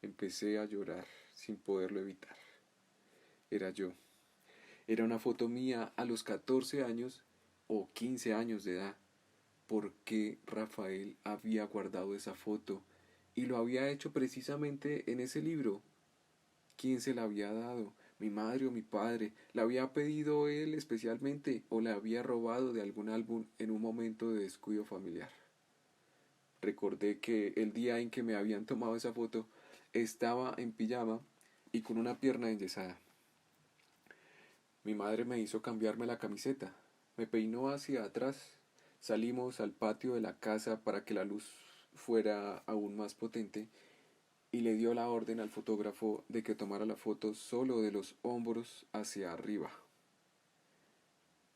Empecé a llorar sin poderlo evitar. Era yo. Era una foto mía a los 14 años o 15 años de edad. ¿Por qué Rafael había guardado esa foto y lo había hecho precisamente en ese libro. ¿Quién se la había dado? ¿Mi madre o mi padre? ¿La había pedido él especialmente o la había robado de algún álbum en un momento de descuido familiar? Recordé que el día en que me habían tomado esa foto estaba en pijama y con una pierna enyesada. Mi madre me hizo cambiarme la camiseta, me peinó hacia atrás, salimos al patio de la casa para que la luz fuera aún más potente y le dio la orden al fotógrafo de que tomara la foto solo de los hombros hacia arriba.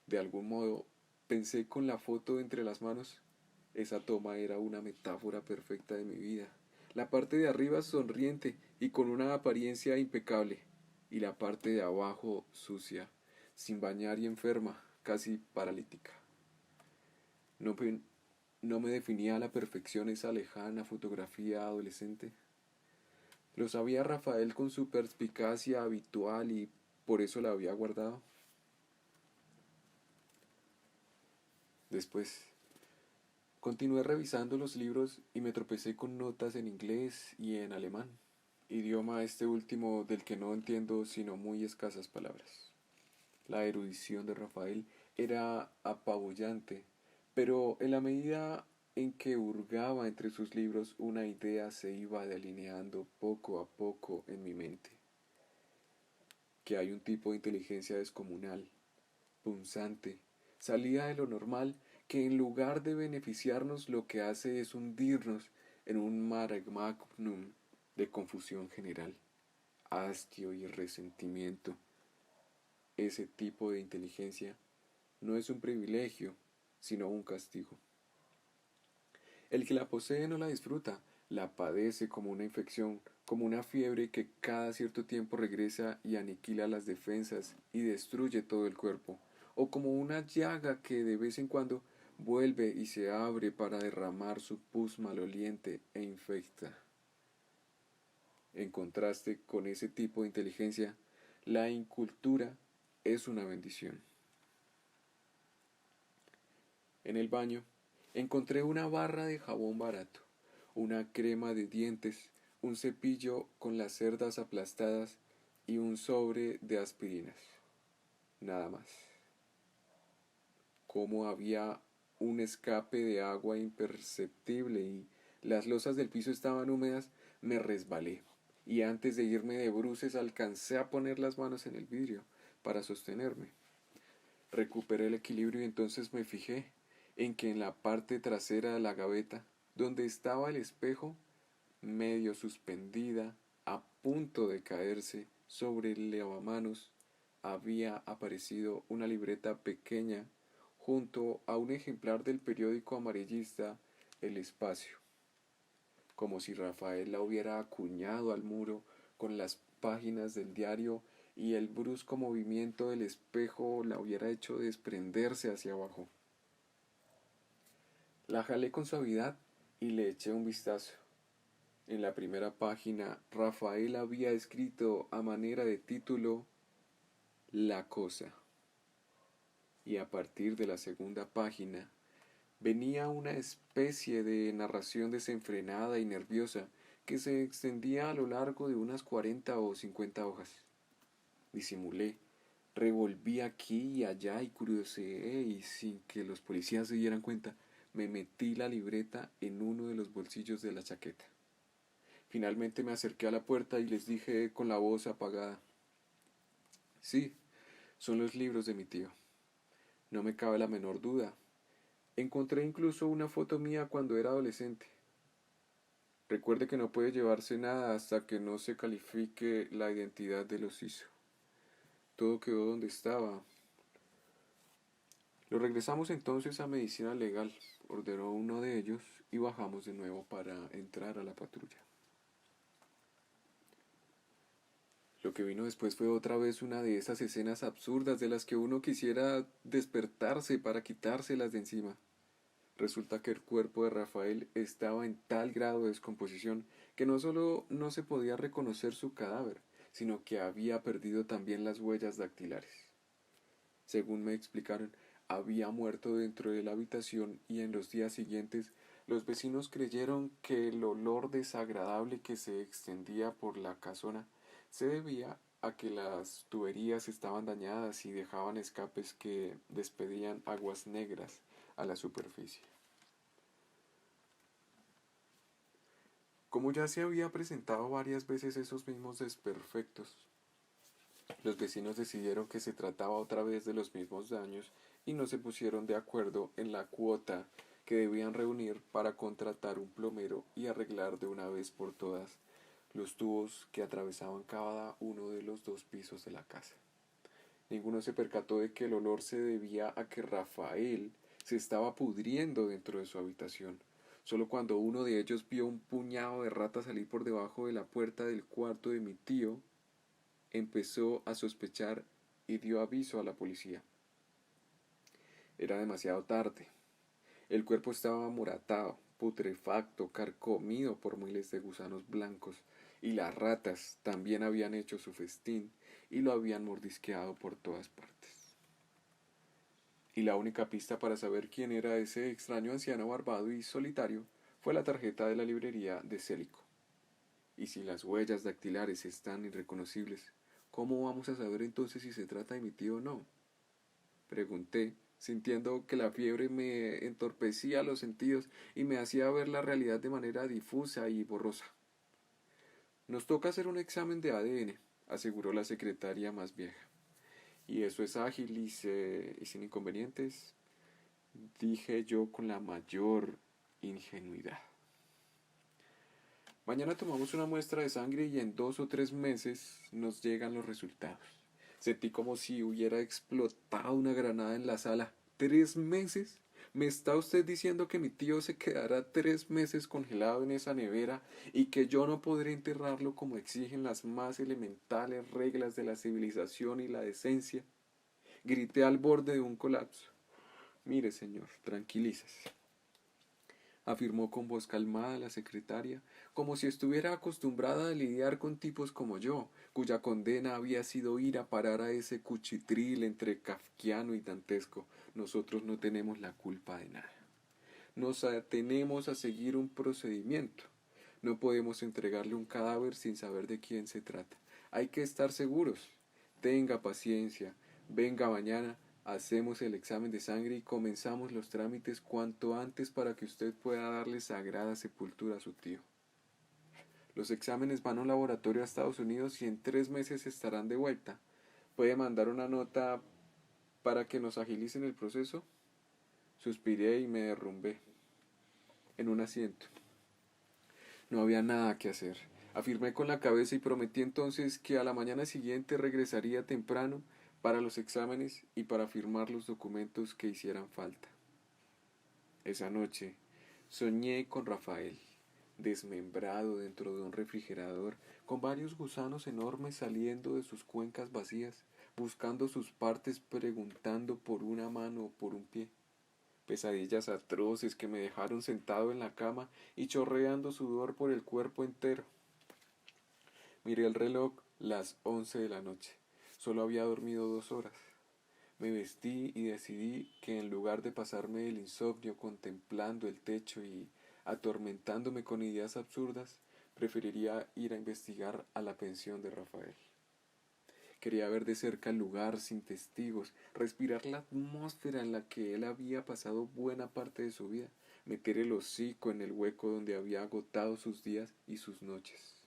De algún modo, pensé con la foto entre las manos, esa toma era una metáfora perfecta de mi vida. La parte de arriba sonriente y con una apariencia impecable, y la parte de abajo sucia, sin bañar y enferma, casi paralítica. No, no me definía a la perfección esa lejana fotografía adolescente. Lo sabía Rafael con su perspicacia habitual y por eso la había guardado. Después, continué revisando los libros y me tropecé con notas en inglés y en alemán, idioma este último del que no entiendo sino muy escasas palabras. La erudición de Rafael era apabullante, pero en la medida en que hurgaba entre sus libros una idea se iba delineando poco a poco en mi mente, que hay un tipo de inteligencia descomunal, punzante, salida de lo normal, que en lugar de beneficiarnos lo que hace es hundirnos en un mare magnum de confusión general, hastio y resentimiento. Ese tipo de inteligencia no es un privilegio, sino un castigo. El que la posee no la disfruta, la padece como una infección, como una fiebre que cada cierto tiempo regresa y aniquila las defensas y destruye todo el cuerpo, o como una llaga que de vez en cuando vuelve y se abre para derramar su pus maloliente e infecta. En contraste con ese tipo de inteligencia, la incultura es una bendición. En el baño encontré una barra de jabón barato, una crema de dientes, un cepillo con las cerdas aplastadas y un sobre de aspirinas. Nada más. Como había un escape de agua imperceptible y las losas del piso estaban húmedas, me resbalé y antes de irme de bruces alcancé a poner las manos en el vidrio para sostenerme. Recuperé el equilibrio y entonces me fijé en que en la parte trasera de la gaveta, donde estaba el espejo, medio suspendida, a punto de caerse sobre el lavamanos, había aparecido una libreta pequeña junto a un ejemplar del periódico amarillista El Espacio, como si Rafael la hubiera acuñado al muro con las páginas del diario y el brusco movimiento del espejo la hubiera hecho desprenderse hacia abajo. La jalé con suavidad y le eché un vistazo. En la primera página, Rafael había escrito a manera de título La cosa. Y a partir de la segunda página, venía una especie de narración desenfrenada y nerviosa que se extendía a lo largo de unas 40 o 50 hojas. Disimulé, revolví aquí y allá y curioseé y sin que los policías se dieran cuenta, me metí la libreta en uno de los bolsillos de la chaqueta. Finalmente me acerqué a la puerta y les dije con la voz apagada: sí, son los libros de mi tío. No me cabe la menor duda. Encontré incluso una foto mía cuando era adolescente. Recuerde que no puede llevarse nada hasta que no se califique la identidad de los hizo. Todo quedó donde estaba. Lo regresamos entonces a medicina legal, ordenó uno de ellos y bajamos de nuevo para entrar a la patrulla. Lo que vino después fue otra vez una de esas escenas absurdas de las que uno quisiera despertarse para quitárselas de encima. Resulta que el cuerpo de Rafael estaba en tal grado de descomposición que no solo no se podía reconocer su cadáver, sino que había perdido también las huellas dactilares. Según me explicaron, había muerto dentro de la habitación y en los días siguientes Los vecinos creyeron que el olor desagradable que se extendía por la casona se debía a que las tuberías estaban dañadas y dejaban escapes que despedían aguas negras a la superficie. Como ya se había presentado varias veces esos mismos desperfectos, los vecinos decidieron que se trataba otra vez de los mismos daños y no se pusieron de acuerdo en la cuota que debían reunir para contratar un plomero y arreglar de una vez por todas los tubos que atravesaban cada uno de los dos pisos de la casa. Ninguno se percató de que el olor se debía a que Rafael se estaba pudriendo dentro de su habitación. Solo cuando uno de ellos vio un puñado de ratas salir por debajo de la puerta del cuarto de mi tío, empezó a sospechar y dio aviso a la policía. Era demasiado tarde. El cuerpo estaba amoratado, putrefacto, carcomido por miles de gusanos blancos, y las ratas también habían hecho su festín y lo habían mordisqueado por todas partes. Y la única pista para saber quién era ese extraño anciano barbado y solitario fue la tarjeta de la librería de Célico. Y si las huellas dactilares están irreconocibles, ¿cómo vamos a saber entonces si se trata de mi tío o no? Pregunté, sintiendo que la fiebre me entorpecía los sentidos y me hacía ver la realidad de manera difusa y borrosa. Nos toca hacer un examen de ADN, aseguró la secretaria más vieja. Y eso es ágil y sin inconvenientes, dije yo con la mayor ingenuidad. Mañana tomamos una muestra de sangre y en 2 o 3 meses nos llegan los resultados. Sentí como si hubiera explotado una granada en la sala. ¿3 meses? ¿Me está usted diciendo que mi tío se quedará 3 meses congelado en esa nevera y que yo no podré enterrarlo como exigen las más elementales reglas de la civilización y la decencia? Grité al borde de un colapso. Mire, señor, tranquilícese, afirmó con voz calmada la secretaria, como si estuviera acostumbrada a lidiar con tipos como yo, cuya condena había sido ir a parar a ese cuchitril entre kafkiano y dantesco. Nosotros no tenemos la culpa de nada. Nos atenemos a seguir un procedimiento. No podemos entregarle un cadáver sin saber de quién se trata. Hay que estar seguros. Tenga paciencia. Venga mañana, hacemos el examen de sangre y comenzamos los trámites cuanto antes para que usted pueda darle sagrada sepultura a su tío. Los exámenes van a un laboratorio a Estados Unidos y en 3 meses estarán de vuelta. ¿Puede mandar una nota para que nos agilicen el proceso? Suspiré y me derrumbé en un asiento. No había nada que hacer. Afirmé con la cabeza y prometí entonces que a la mañana siguiente regresaría temprano para los exámenes y para firmar los documentos que hicieran falta. Esa noche soñé con Rafael, desmembrado dentro de un refrigerador, con varios gusanos enormes saliendo de sus cuencas vacías, buscando sus partes, preguntando por una mano o por un pie. Pesadillas atroces que me dejaron sentado en la cama y chorreando sudor por el cuerpo entero. Miré el reloj, las 11 de la noche. Solo había dormido 2 horas. Me vestí y decidí que en lugar de pasarme el insomnio contemplando el techo y atormentándome con ideas absurdas, preferiría ir a investigar a la pensión de Rafael. Quería ver de cerca el lugar sin testigos, respirar la atmósfera en la que él había pasado buena parte de su vida, meter el hocico en el hueco donde había agotado sus días y sus noches.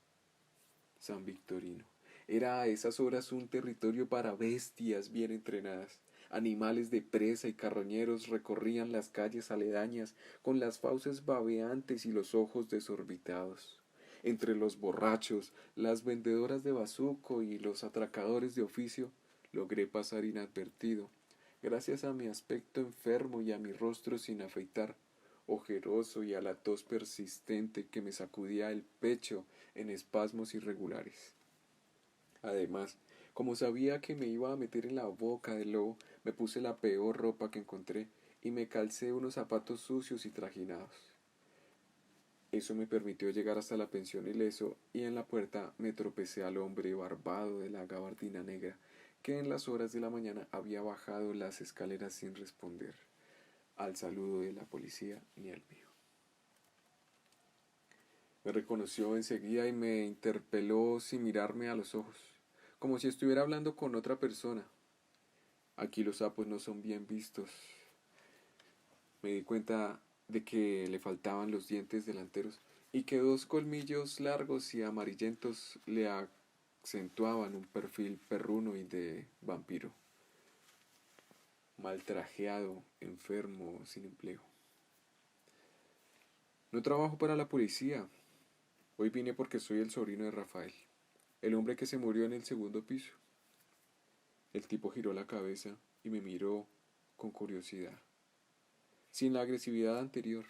San Victorino era a esas horas un territorio para bestias bien entrenadas. Animales de presa y carroñeros recorrían las calles aledañas con las fauces babeantes y los ojos desorbitados. Entre los borrachos, las vendedoras de bazuco y los atracadores de oficio, logré pasar inadvertido, gracias a mi aspecto enfermo y a mi rostro sin afeitar, ojeroso y a la tos persistente que me sacudía el pecho en espasmos irregulares. Además, como sabía que me iba a meter en la boca del lobo, me puse la peor ropa que encontré y me calcé unos zapatos sucios y trajinados. Eso me permitió llegar hasta la pensión ileso y en la puerta me tropecé al hombre barbado de la gabardina negra que en las horas de la mañana había bajado las escaleras sin responder al saludo de la policía ni al mío. Me reconoció enseguida y me interpeló sin mirarme a los ojos, como si estuviera hablando con otra persona. Aquí los sapos no son bien vistos. Me di cuenta de que le faltaban los dientes delanteros y que dos colmillos largos y amarillentos le acentuaban un perfil perruno y de vampiro, mal trajeado, enfermo, sin empleo. No trabajo para la policía. Hoy vine porque soy el sobrino de Rafael, el hombre que se murió en el segundo piso. El tipo giró la cabeza y me miró con curiosidad, sin la agresividad anterior.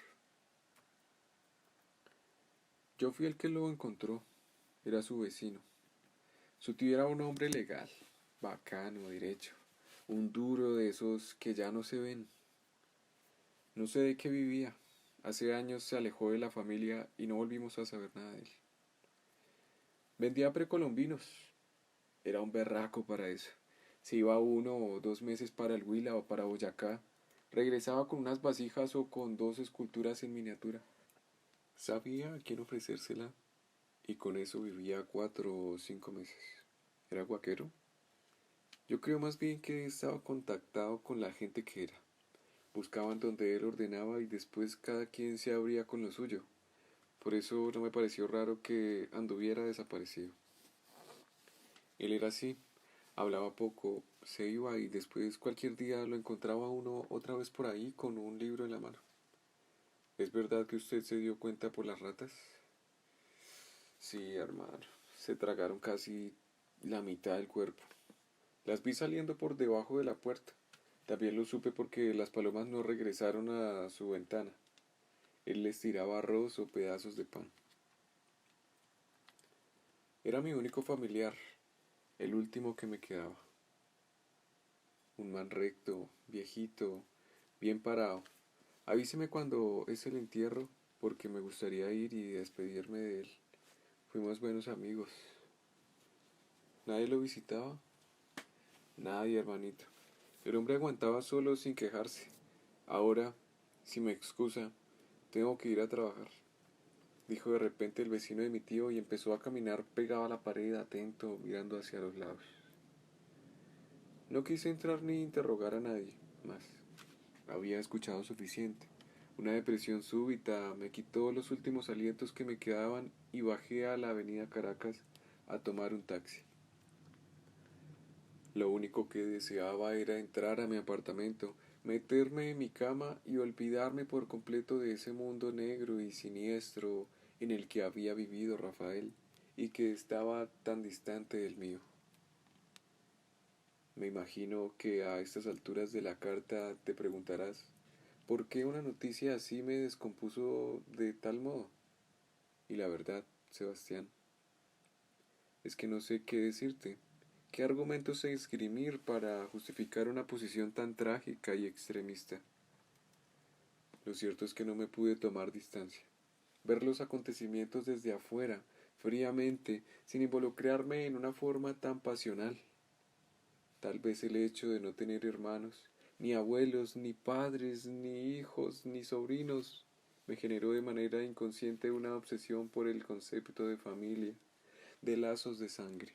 Yo fui el que lo encontró, era su vecino. Su tío era un hombre legal, bacano, derecho, un duro de esos que ya no se ven. No sé de qué vivía. Hace años se alejó de la familia y no volvimos a saber nada de él. Vendía precolombinos. Era un berraco para eso. Se iba 1 o 2 meses para el Huila o para Boyacá. Regresaba con unas vasijas o con dos esculturas en miniatura. Sabía a quién ofrecérsela y con eso vivía 4 o 5 meses. ¿Era guaquero? Yo creo más bien que estaba contactado con la gente que era. Buscaban donde él ordenaba y después cada quien se abría con lo suyo. Por eso no me pareció raro que anduviera desaparecido. Él era así, hablaba poco, se iba y después cualquier día lo encontraba uno otra vez por ahí con un libro en la mano. ¿Es verdad que usted se dio cuenta por las ratas? Sí, hermano, se tragaron casi la mitad del cuerpo. Las vi saliendo por debajo de la puerta. También lo supe porque las palomas no regresaron a su ventana. Él les tiraba arroz o pedazos de pan. Era mi único familiar, el último que me quedaba. Un man recto, viejito, bien parado. Avíseme cuando es el entierro, porque me gustaría ir y despedirme de él. Fuimos buenos amigos. ¿Nadie lo visitaba? Nadie, hermanito. El hombre aguantaba solo sin quejarse. Ahora, si me excusa, tengo que ir a trabajar, dijo de repente el vecino de mi tío y empezó a caminar pegado a la pared, atento, mirando hacia los lados. No quise entrar ni interrogar a nadie más. Había escuchado suficiente. Una depresión súbita me quitó los últimos alientos que me quedaban y bajé a la avenida Caracas a tomar un taxi. Lo único que deseaba era entrar a mi apartamento, meterme en mi cama y olvidarme por completo de ese mundo negro y siniestro en el que había vivido Rafael y que estaba tan distante del mío. Me imagino que a estas alturas de la carta te preguntarás, ¿por qué una noticia así me descompuso de tal modo? Y la verdad, Sebastián, es que no sé qué decirte. ¿Qué argumentos esgrimir para justificar una posición tan trágica y extremista? Lo cierto es que no me pude tomar distancia. Ver los acontecimientos desde afuera, fríamente, sin involucrarme en una forma tan pasional. Tal vez el hecho de no tener hermanos, ni abuelos, ni padres, ni hijos, ni sobrinos, me generó de manera inconsciente una obsesión por el concepto de familia, de lazos de sangre.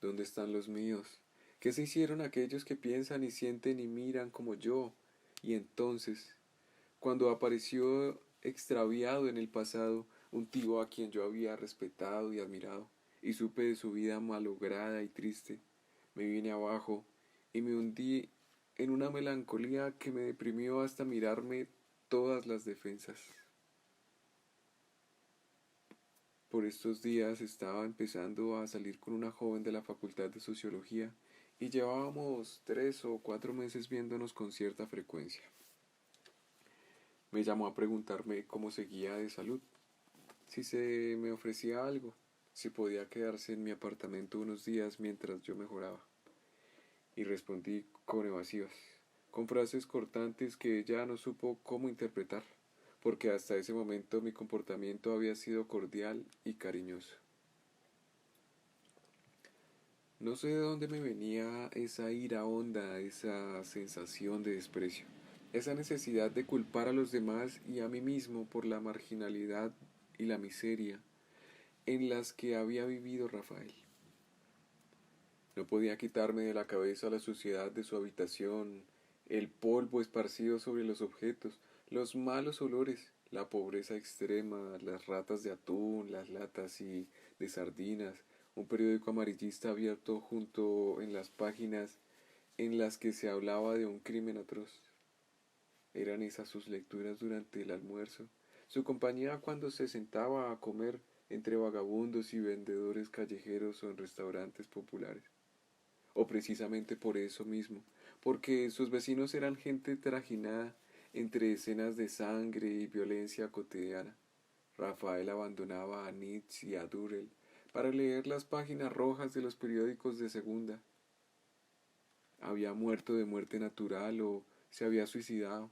¿Dónde están los míos? ¿Qué se hicieron aquellos que piensan y sienten y miran como yo? Y entonces, cuando apareció extraviado en el pasado un tío a quien yo había respetado y admirado, y supe de su vida malograda y triste, me vine abajo y me hundí en una melancolía que me deprimió hasta mirarme todas las defensas. Por estos días estaba empezando a salir con una joven de la Facultad de Sociología y llevábamos 3 o 4 meses viéndonos con cierta frecuencia. Me llamó a preguntarme cómo seguía de salud, si se me ofrecía algo, si podía quedarse en mi apartamento unos días mientras yo mejoraba. Y respondí con evasivas, con frases cortantes que ella no supo cómo interpretar, porque hasta ese momento mi comportamiento había sido cordial y cariñoso. No sé de dónde me venía esa ira honda, esa sensación de desprecio. esa necesidad de culpar a los demás y a mí mismo por la marginalidad y la miseria en las que había vivido Rafael. No podía quitarme de la cabeza la suciedad de su habitación, el polvo esparcido sobre los objetos, los malos olores, la pobreza extrema, las ratas de atún, las latas y de sardinas, un periódico amarillista abierto junto en las páginas en las que se hablaba de un crimen atroz. Eran esas sus lecturas durante el almuerzo, su compañía cuando se sentaba a comer entre vagabundos y vendedores callejeros o en restaurantes populares. O precisamente por eso mismo, porque sus vecinos eran gente trajinada entre escenas de sangre y violencia cotidiana. Rafael abandonaba a Nietzsche y a Durrell para leer las páginas rojas de los periódicos de segunda. Había muerto de muerte natural o se había suicidado.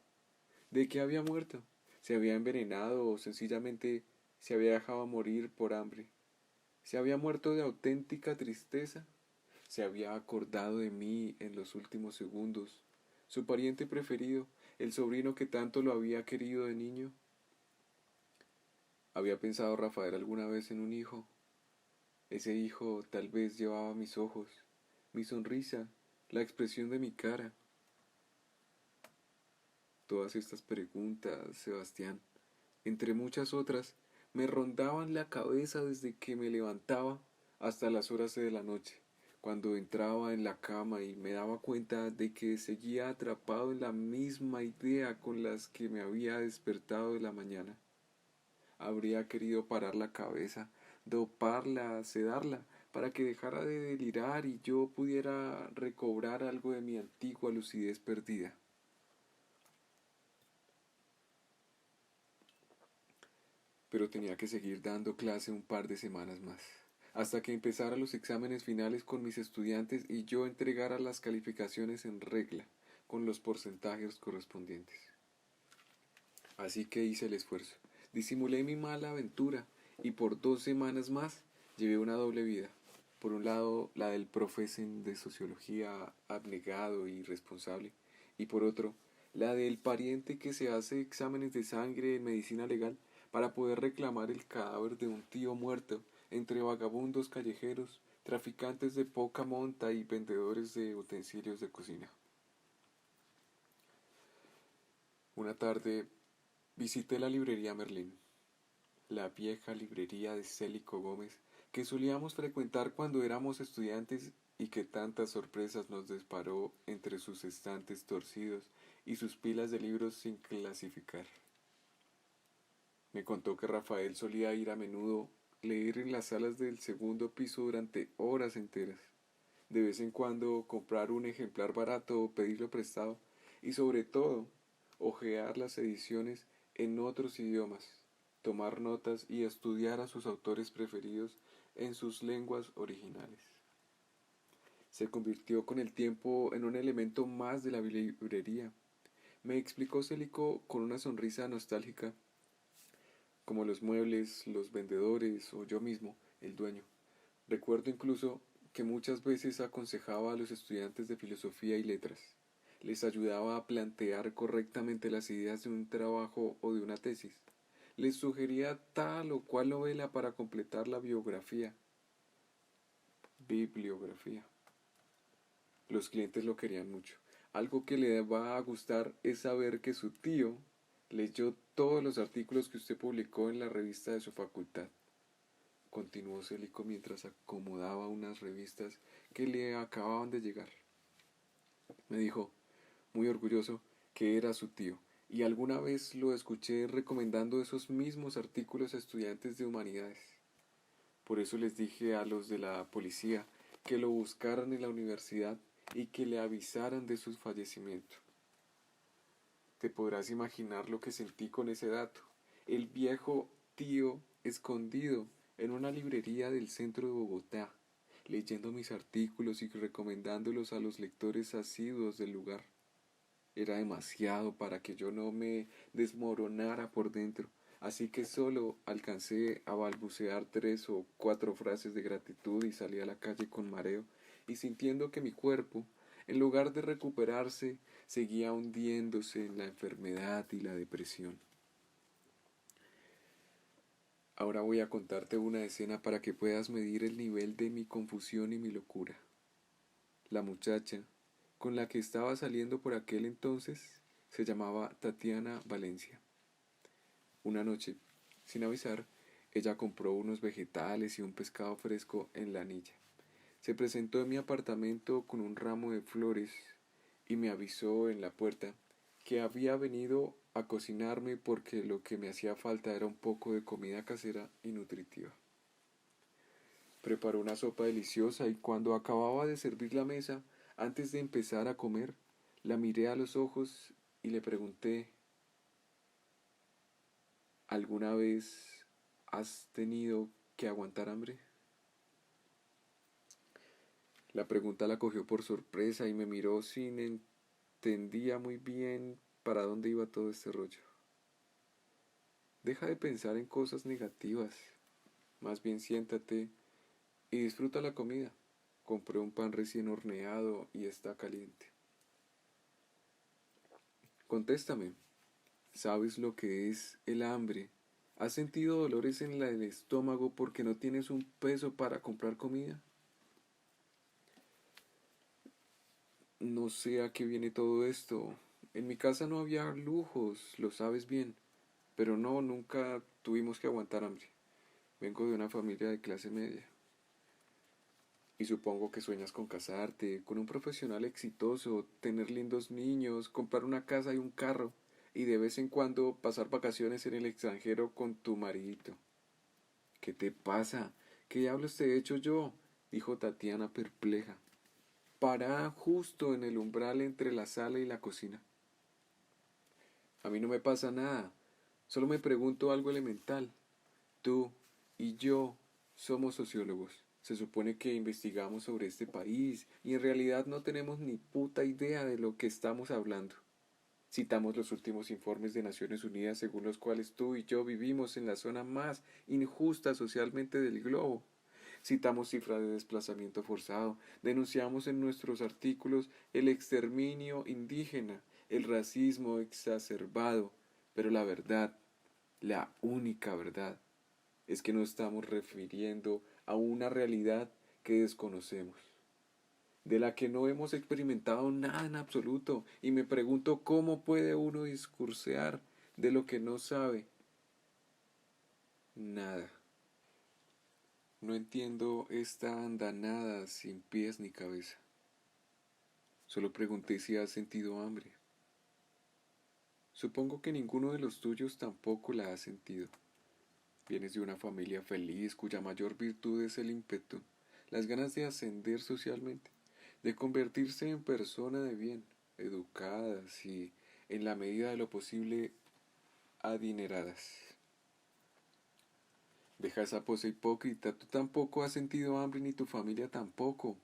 ¿De qué había muerto? ¿Se había envenenado o sencillamente se había dejado morir por hambre? ¿Se había muerto de auténtica tristeza? ¿Se había acordado de mí en los últimos segundos? ¿Su pariente preferido, el sobrino que tanto lo había querido de niño? ¿Había pensado Rafael alguna vez en un hijo? Ese hijo tal vez llevaba mis ojos, mi sonrisa, la expresión de mi cara. Todas estas preguntas, Sebastián, entre muchas otras, me rondaban la cabeza desde que me levantaba hasta las horas de la noche, cuando entraba en la cama y me daba cuenta de que seguía atrapado en la misma idea con las que me había despertado de la mañana. Habría querido parar la cabeza, doparla, sedarla, para que dejara de delirar y yo pudiera recobrar algo de mi antigua lucidez perdida. Pero tenía que seguir dando clase un par de semanas más, hasta que empezara los exámenes finales con mis estudiantes y yo entregara las calificaciones en regla, con los porcentajes correspondientes. Así que hice el esfuerzo, disimulé mi mala aventura y por 2 semanas más llevé una doble vida. Por un lado, la del profesen de sociología abnegado y irresponsable, y por otro, la del pariente que se hace exámenes de sangre en medicina legal para poder reclamar el cadáver de un tío muerto entre vagabundos callejeros, traficantes de poca monta y vendedores de utensilios de cocina. Una tarde visité la librería Merlín, la vieja librería de Célico Gómez que solíamos frecuentar cuando éramos estudiantes y que tantas sorpresas nos disparó entre sus estantes torcidos y sus pilas de libros sin clasificar. Me contó que Rafael solía ir a menudo leer en las salas del segundo piso durante horas enteras, de vez en cuando comprar un ejemplar barato o pedirlo prestado, y sobre todo, hojear las ediciones en otros idiomas, tomar notas y estudiar a sus autores preferidos en sus lenguas originales. Se convirtió con el tiempo en un elemento más de la librería. Me explicó Célico con una sonrisa nostálgica, como los muebles, los vendedores o yo mismo, el dueño. Recuerdo incluso que muchas veces aconsejaba a los estudiantes de filosofía y letras. Les ayudaba a plantear correctamente las ideas de un trabajo o de una tesis. Les sugería tal o cual novela para completar la bibliografía. Los clientes lo querían mucho. Algo que le va a gustar es saber que su tío leyó todos los artículos que usted publicó en la revista de su facultad. Continuó Célico mientras acomodaba unas revistas que le acababan de llegar. Me dijo, muy orgulloso, que era su tío, y alguna vez lo escuché recomendando esos mismos artículos a estudiantes de humanidades. Por eso les dije a los de la policía que lo buscaran en la universidad y que le avisaran de su fallecimiento. Te podrás imaginar lo que sentí con ese dato. El viejo tío escondido en una librería del centro de Bogotá, leyendo mis artículos y recomendándolos a los lectores asiduos del lugar. Era demasiado para que yo no me desmoronara por dentro, así que solo alcancé a balbucear 3 o 4 frases de gratitud y salí a la calle con mareo y sintiendo que mi cuerpo en lugar de recuperarse, seguía hundiéndose en la enfermedad y la depresión. Ahora voy a contarte una escena para que puedas medir el nivel de mi confusión y mi locura. La muchacha con la que estaba saliendo por aquel entonces se llamaba Tatiana Valencia. Una noche, sin avisar, ella compró unos vegetales y un pescado fresco en la anilla. Se presentó en mi apartamento con un ramo de flores y me avisó en la puerta que había venido a cocinarme porque lo que me hacía falta era un poco de comida casera y nutritiva. Preparó una sopa deliciosa y cuando acababa de servir la mesa, antes de empezar a comer, la miré a los ojos y le pregunté, ¿alguna vez has tenido que aguantar hambre? La pregunta la cogió por sorpresa y me miró sin entendía muy bien para dónde iba todo este rollo. Deja de pensar en cosas negativas, más bien siéntate y disfruta la comida. Compré un pan recién horneado y está caliente. Contéstame, ¿sabes lo que es el hambre? ¿Has sentido dolores en el estómago porque no tienes un peso para comprar comida? No sé a qué viene todo esto. En mi casa no había lujos, lo sabes bien, pero no, nunca tuvimos que aguantar hambre. Vengo de una familia de clase media. Y supongo que sueñas con casarte, con un profesional exitoso, tener lindos niños, comprar una casa y un carro, y de vez en cuando pasar vacaciones en el extranjero con tu maridito. ¿Qué te pasa? ¿Qué diablos te he hecho yo? Dijo Tatiana perpleja. Pará justo en el umbral entre la sala y la cocina. A mí no me pasa nada, solo me pregunto algo elemental. Tú y yo somos sociólogos. Se supone que investigamos sobre este país y en realidad no tenemos ni puta idea de lo que estamos hablando. Citamos los últimos informes de Naciones Unidas según los cuales tú y yo vivimos en la zona más injusta socialmente del globo. Citamos cifras de desplazamiento forzado, denunciamos en nuestros artículos el exterminio indígena, el racismo exacerbado, pero la verdad, la única verdad, es que nos estamos refiriendo a una realidad que desconocemos, de la que no hemos experimentado nada en absoluto, y me pregunto cómo puede uno discursear de lo que no sabe nada. No entiendo esta andanada sin pies ni cabeza. Solo pregunté si has sentido hambre. Supongo que ninguno de los tuyos tampoco la ha sentido. Vienes de una familia feliz cuya mayor virtud es el ímpetu, las ganas de ascender socialmente, de convertirse en persona de bien, educadas y, en la medida de lo posible, adineradas. Deja esa pose hipócrita, tú tampoco has sentido hambre ni tu familia tampoco.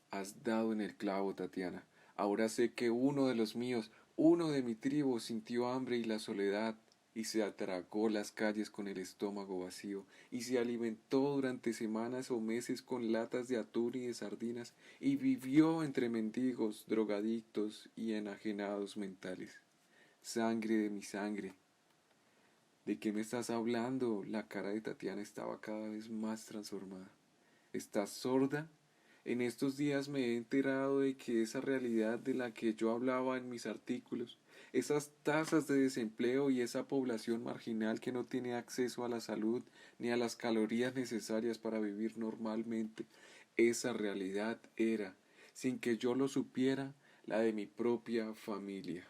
Has dado en el clavo, Tatiana. Ahora sé que uno de los míos, uno de mi tribu, sintió hambre y la soledad, y se atragó las calles con el estómago vacío, y se alimentó durante semanas o meses con latas de atún y de sardinas, y vivió entre mendigos, drogadictos y enajenados mentales. Sangre de mi sangre. ¿De qué me estás hablando? La cara de Tatiana estaba cada vez más transformada. ¿Estás sorda? En estos días me he enterado de que esa realidad de la que yo hablaba en mis artículos, esas tasas de desempleo y esa población marginal que no tiene acceso a la salud ni a las calorías necesarias para vivir normalmente, esa realidad era, sin que yo lo supiera, la de mi propia familia.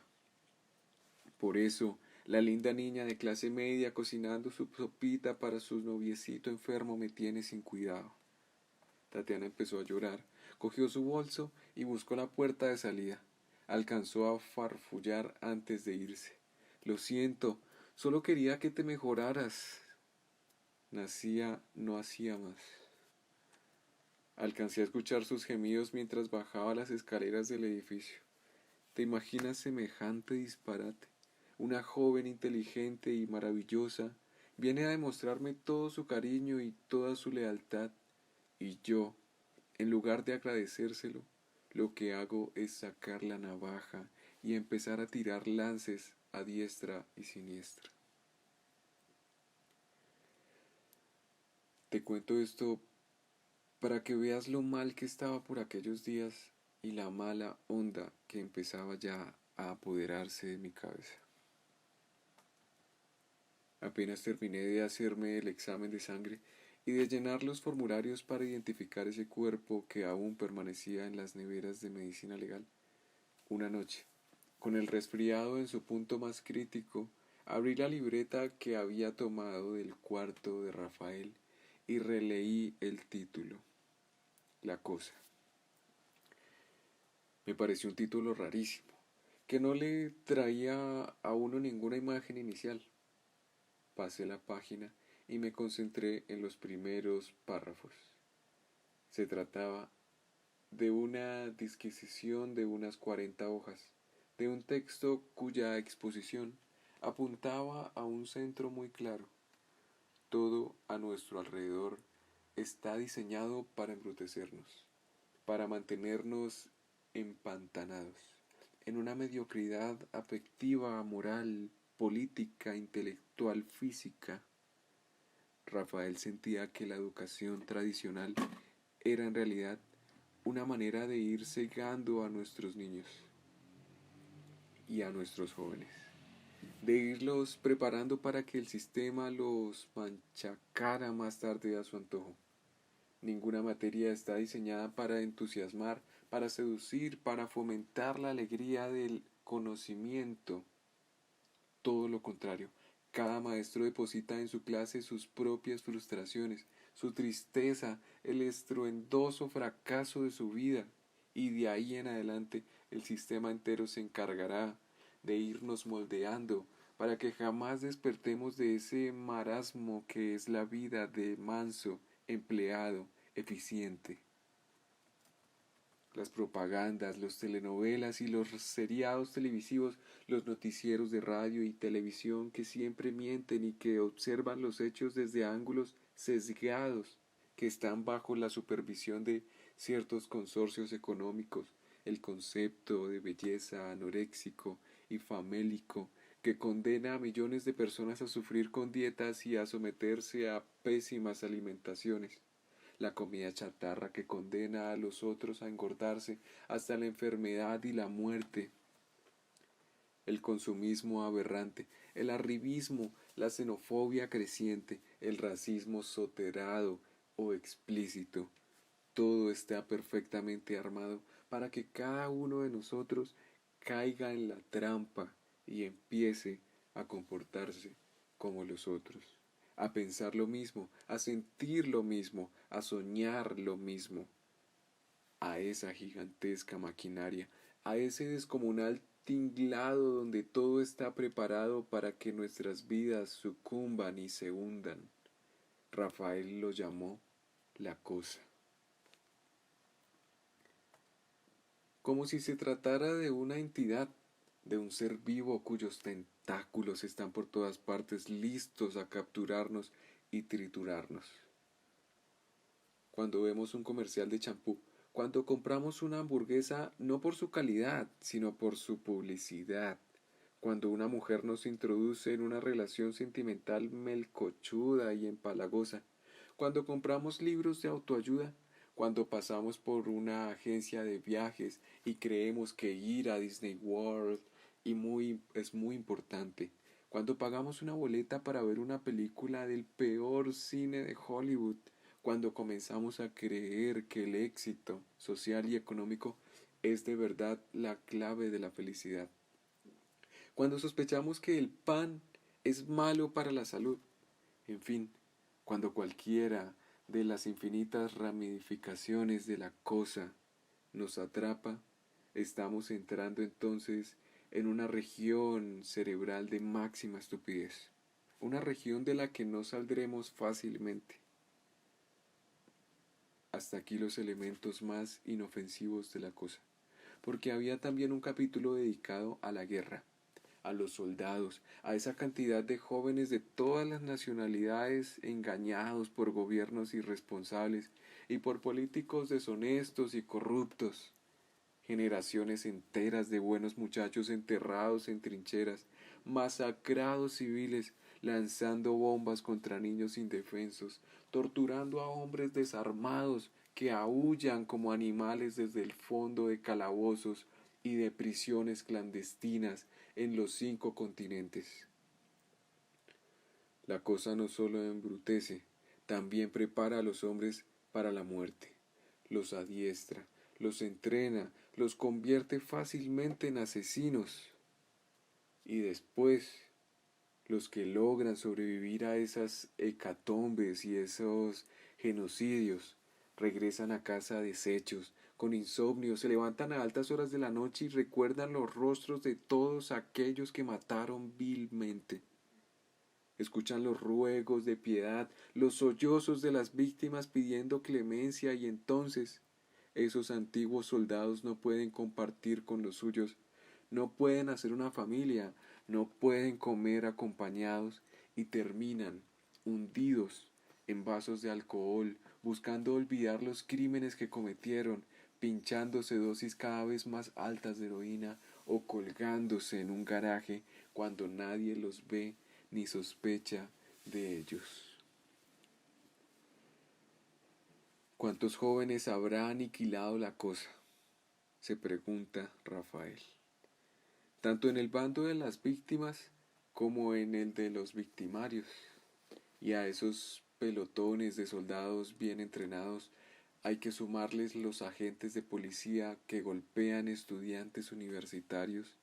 Por eso, la linda niña de clase media cocinando su sopita para su noviecito enfermo me tiene sin cuidado. Tatiana empezó a llorar, cogió su bolso y buscó la puerta de salida. Alcanzó a farfullar antes de irse. Lo siento, solo quería que te mejoraras. Nacía, no hacía más. Alcancé a escuchar sus gemidos mientras bajaba las escaleras del edificio. ¿Te imaginas semejante disparate? Una joven inteligente y maravillosa viene a demostrarme todo su cariño y toda su lealtad, y yo, en lugar de agradecérselo, lo que hago es sacar la navaja y empezar a tirar lances a diestra y siniestra. Te cuento esto para que veas lo mal que estaba por aquellos días y la mala onda que empezaba ya a apoderarse de mi cabeza. Apenas terminé de hacerme el examen de sangre y de llenar los formularios para identificar ese cuerpo que aún permanecía en las neveras de medicina legal. Una noche, con el resfriado en su punto más crítico, abrí la libreta que había tomado del cuarto de Rafael y releí el título, La cosa. Me pareció un título rarísimo, que no le traía a uno ninguna imagen inicial. Pasé la página y me concentré en los primeros párrafos. Se trataba de una disquisición de unas 40 hojas, de un texto cuya exposición apuntaba a un centro muy claro. Todo a nuestro alrededor está diseñado para embrutecernos, para mantenernos empantanados, en una mediocridad afectiva, moral, política, intelectual, física. Rafael sentía que la educación tradicional era en realidad una manera de ir cegando a nuestros niños y a nuestros jóvenes, de irlos preparando para que el sistema los manchacara más tarde a su antojo. Ninguna materia está diseñada para entusiasmar, para seducir, para fomentar la alegría del conocimiento. Todo lo contrario, cada maestro deposita en su clase sus propias frustraciones, su tristeza, el estruendoso fracaso de su vida, y de ahí en adelante el sistema entero se encargará de irnos moldeando para que jamás despertemos de ese marasmo que es la vida de manso, empleado, eficiente. Las propagandas, los telenovelas y los seriados televisivos, los noticieros de radio y televisión que siempre mienten y que observan los hechos desde ángulos sesgados, que están bajo la supervisión de ciertos consorcios económicos, el concepto de belleza anoréxico y famélico que condena a millones de personas a sufrir con dietas y a someterse a pésimas alimentaciones, la comida chatarra que condena a los otros a engordarse hasta la enfermedad y la muerte, el consumismo aberrante, el arribismo, la xenofobia creciente, el racismo soterrado o explícito. Todo está perfectamente armado para que cada uno de nosotros caiga en la trampa y empiece a comportarse como los otros, a pensar lo mismo, a sentir lo mismo, a soñar lo mismo, a esa gigantesca maquinaria, a ese descomunal tinglado donde todo está preparado para que nuestras vidas sucumban y se hundan. Rafael lo llamó la cosa. Como si se tratara de una entidad, de un ser vivo cuyos tentáculos están por todas partes listos a capturarnos y triturarnos. Cuando vemos un comercial de champú, cuando compramos una hamburguesa no por su calidad, sino por su publicidad, cuando una mujer nos introduce en una relación sentimental melcochuda y empalagosa, cuando compramos libros de autoayuda, cuando pasamos por una agencia de viajes y creemos que ir a Disney World es muy importante, cuando pagamos una boleta para ver una película del peor cine de Hollywood, cuando comenzamos a creer que el éxito social y económico es de verdad la clave de la felicidad, cuando sospechamos que el pan es malo para la salud, en fin, cuando cualquiera de las infinitas ramificaciones de la cosa nos atrapa, estamos entrando entonces en una región cerebral de máxima estupidez, una región de la que no saldremos fácilmente. Hasta aquí los elementos más inofensivos de la cosa, porque había también un capítulo dedicado a la guerra, a los soldados, a esa cantidad de jóvenes de todas las nacionalidades engañados por gobiernos irresponsables y por políticos deshonestos y corruptos. generaciones enteras de buenos muchachos enterrados en trincheras, masacrados civiles, lanzando bombas contra niños indefensos, torturando a hombres desarmados que aúllan como animales desde el fondo de calabozos y de prisiones clandestinas en los 5 continentes. La cosa no solo embrutece, también prepara a los hombres para la muerte, los adiestra, los entrena, los convierte fácilmente en asesinos. Y después, los que logran sobrevivir a esas hecatombes y esos genocidios, regresan a casa deshechos, con insomnio, se levantan a altas horas de la noche y recuerdan los rostros de todos aquellos que mataron vilmente. Escuchan los ruegos de piedad, los sollozos de las víctimas pidiendo clemencia y entonces esos antiguos soldados no pueden compartir con los suyos, no pueden hacer una familia, no pueden comer acompañados y terminan hundidos en vasos de alcohol, buscando olvidar los crímenes que cometieron, pinchándose dosis cada vez más altas de heroína o colgándose en un garaje cuando nadie los ve ni sospecha de ellos. ¿Cuántos jóvenes habrá aniquilado la cosa?, se pregunta Rafael, tanto en el bando de las víctimas como en el de los victimarios. Y a esos pelotones de soldados bien entrenados hay que sumarles los agentes de policía que golpean estudiantes universitarios,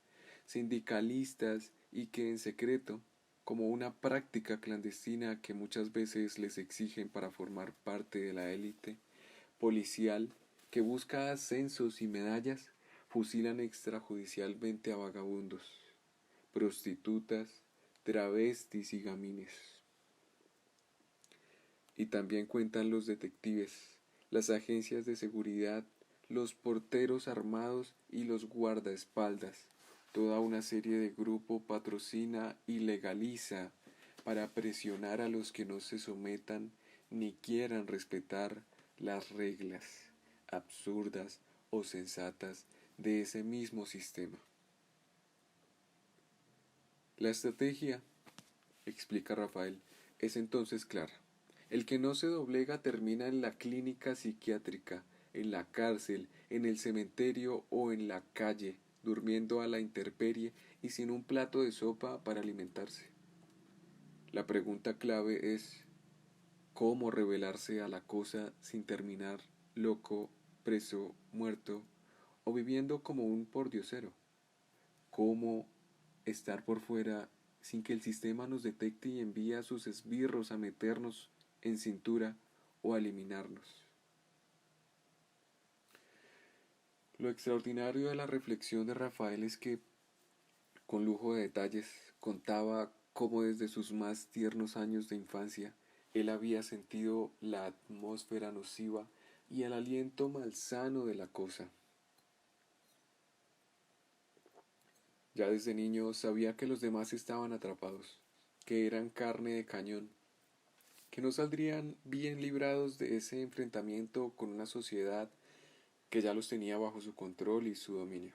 sindicalistas y que en secreto, como una práctica clandestina que muchas veces les exigen para formar parte de la élite policial que busca ascensos y medallas, fusilan extrajudicialmente a vagabundos, prostitutas, travestis y gamines. Y también cuentan los detectives, las agencias de seguridad, los porteros armados y los guardaespaldas. Toda una serie de grupo patrocina y legaliza para presionar a los que no se sometan ni quieran respetar las reglas absurdas o sensatas de ese mismo sistema. La estrategia, explica Rafael, es entonces clara. El que no se doblega termina en la clínica psiquiátrica, en la cárcel, en el cementerio o en la calle, durmiendo a la intemperie y sin un plato de sopa para alimentarse. La pregunta clave es cómo revelarse a la cosa sin terminar loco, preso, muerto o viviendo como un pordiosero. Cómo estar por fuera sin que el sistema nos detecte y envíe a sus esbirros a meternos en cintura o a eliminarnos. Lo extraordinario de la reflexión de Rafael es que, con lujo de detalles, contaba cómo desde sus más tiernos años de infancia él había sentido la atmósfera nociva y el aliento malsano de la cosa. Ya desde niño sabía que los demás estaban atrapados, que eran carne de cañón, que no saldrían bien librados de ese enfrentamiento con una sociedad que ya los tenía bajo su control y su dominio.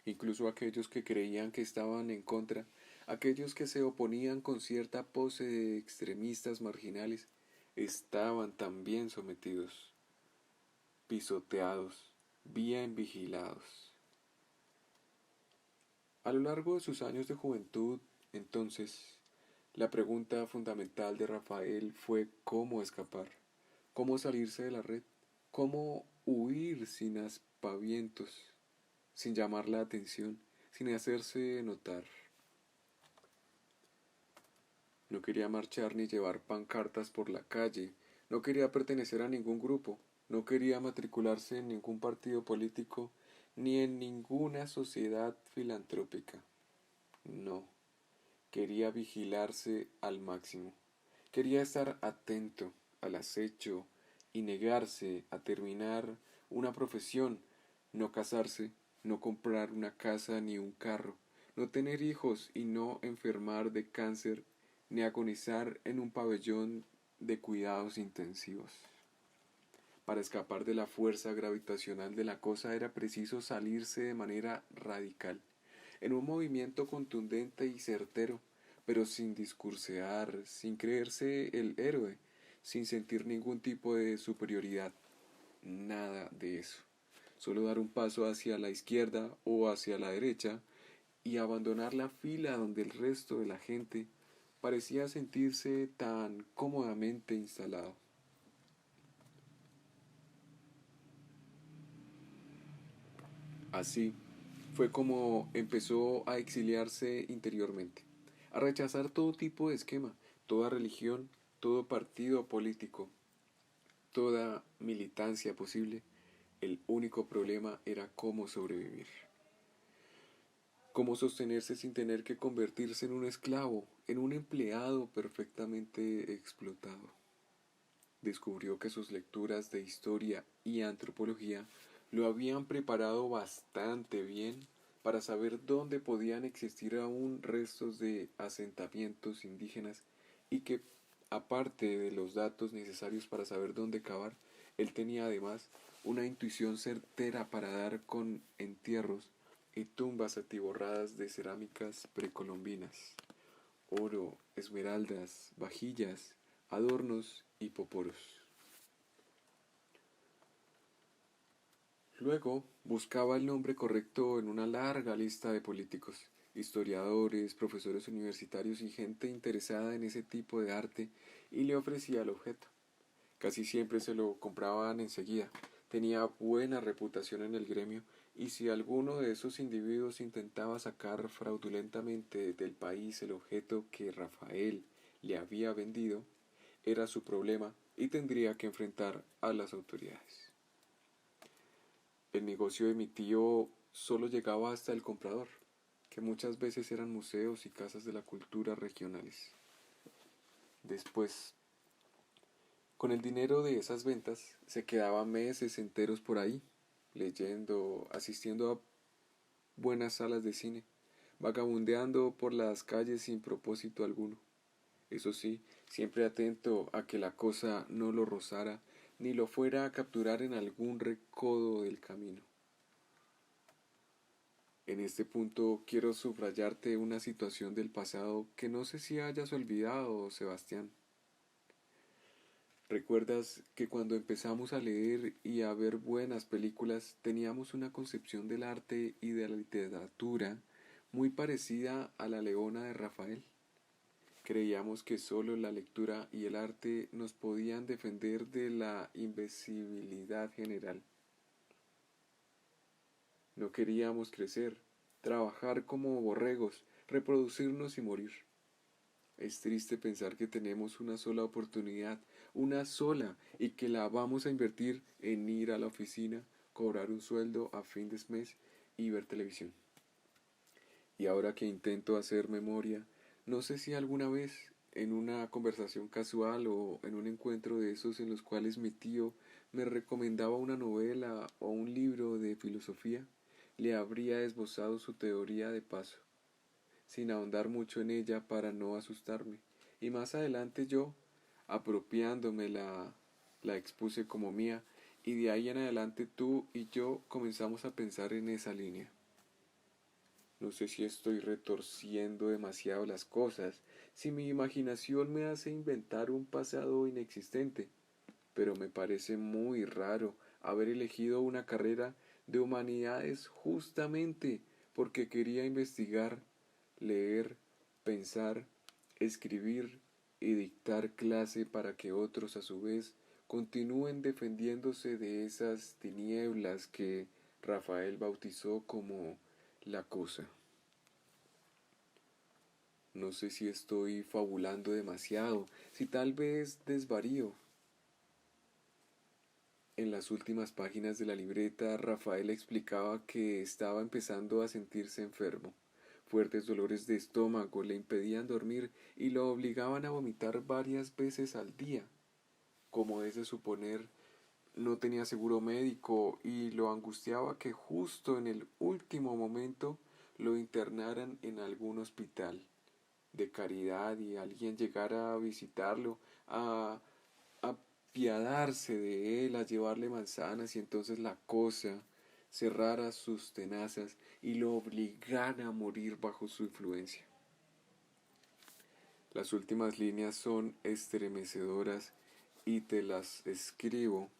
Incluso aquellos que creían que estaban en contra, aquellos que se oponían con cierta pose de extremistas marginales, estaban también sometidos, pisoteados, bien vigilados. A lo largo de sus años de juventud, entonces, la pregunta fundamental de Rafael fue cómo escapar, cómo salirse de la red, cómo huir sin aspavientos, sin llamar la atención, sin hacerse notar. No quería marchar ni llevar pancartas por la calle, no quería pertenecer a ningún grupo, no quería matricularse en ningún partido político, ni en ninguna sociedad filantrópica. No, quería vigilarse al máximo. Quería estar atento, al acecho, y negarse a terminar una profesión, no casarse, no comprar una casa ni un carro, no tener hijos y no enfermar de cáncer, ni agonizar en un pabellón de cuidados intensivos. Para escapar de la fuerza gravitacional de la cosa era preciso salirse de manera radical, en un movimiento contundente y certero, pero sin discursear, sin creerse el héroe, sin sentir ningún tipo de superioridad. Nada de eso. Solo dar un paso hacia la izquierda o hacia la derecha y abandonar la fila donde el resto de la gente parecía sentirse tan cómodamente instalado. Así fue como empezó a exiliarse interiormente, a rechazar todo tipo de esquema, toda religión, todo partido político, toda militancia posible. El único problema era cómo sobrevivir, cómo sostenerse sin tener que convertirse en un esclavo, en un empleado perfectamente explotado. Descubrió que sus lecturas de historia y antropología lo habían preparado bastante bien para saber dónde podían existir aún restos de asentamientos indígenas y que, aparte de los datos necesarios para saber dónde cavar, él tenía además una intuición certera para dar con entierros y tumbas atiborradas de cerámicas precolombinas, oro, esmeraldas, vajillas, adornos y poporos. Luego buscaba el nombre correcto en una larga lista de políticos, historiadores, profesores universitarios y gente interesada en ese tipo de arte y le ofrecía el objeto. Casi siempre se lo compraban enseguida. Tenía buena reputación en el gremio y si alguno de esos individuos intentaba sacar fraudulentamente del país el objeto que Rafael le había vendido, era su problema y tendría que enfrentar a las autoridades. El negocio de mi tío solo llegaba hasta el comprador, que muchas veces eran museos y casas de la cultura regionales. Después, con el dinero de esas ventas, se quedaba meses enteros por ahí, leyendo, asistiendo a buenas salas de cine, vagabundeando por las calles sin propósito alguno. Eso sí, siempre atento a que la cosa no lo rozara ni lo fuera a capturar en algún recodo del camino. En este punto quiero subrayarte una situación del pasado que no sé si hayas olvidado, Sebastián. ¿Recuerdas que cuando empezamos a leer y a ver buenas películas teníamos una concepción del arte y de la literatura muy parecida a la Leona de Rafael? Creíamos que solo la lectura y el arte nos podían defender de la invisibilidad general. No queríamos crecer, trabajar como borregos, reproducirnos y morir. Es triste pensar que tenemos una sola oportunidad, una sola, y que la vamos a invertir en ir a la oficina, cobrar un sueldo a fin de mes y ver televisión. Y ahora que intento hacer memoria, no sé si alguna vez, en una conversación casual o en un encuentro de esos en los cuales mi tío me recomendaba una novela o un libro de filosofía, le habría esbozado su teoría de paso, sin ahondar mucho en ella para no asustarme. Y más adelante yo, apropiándome la expuse como mía, y de ahí en adelante tú y yo comenzamos a pensar en esa línea. No sé si estoy retorciendo demasiado las cosas, si mi imaginación me hace inventar un pasado inexistente, pero me parece muy raro haber elegido una carrera de humanidades justamente porque quería investigar, leer, pensar, escribir y dictar clase para que otros a su vez continúen defendiéndose de esas tinieblas que Rafael bautizó como la cosa. No sé si estoy fabulando demasiado, si tal vez desvarío. En las últimas páginas de la libreta, Rafael explicaba que estaba empezando a sentirse enfermo. Fuertes dolores de estómago le impedían dormir y lo obligaban a vomitar varias veces al día. Como es de suponer, no tenía seguro médico y lo angustiaba que justo en el último momento lo internaran en algún hospital de caridad y alguien llegara a visitarlo, a apiadarse de él, a llevarle manzanas y entonces la cosa cerrara sus tenazas y lo obligara a morir bajo su influencia. Las últimas líneas son estremecedoras y te las escribo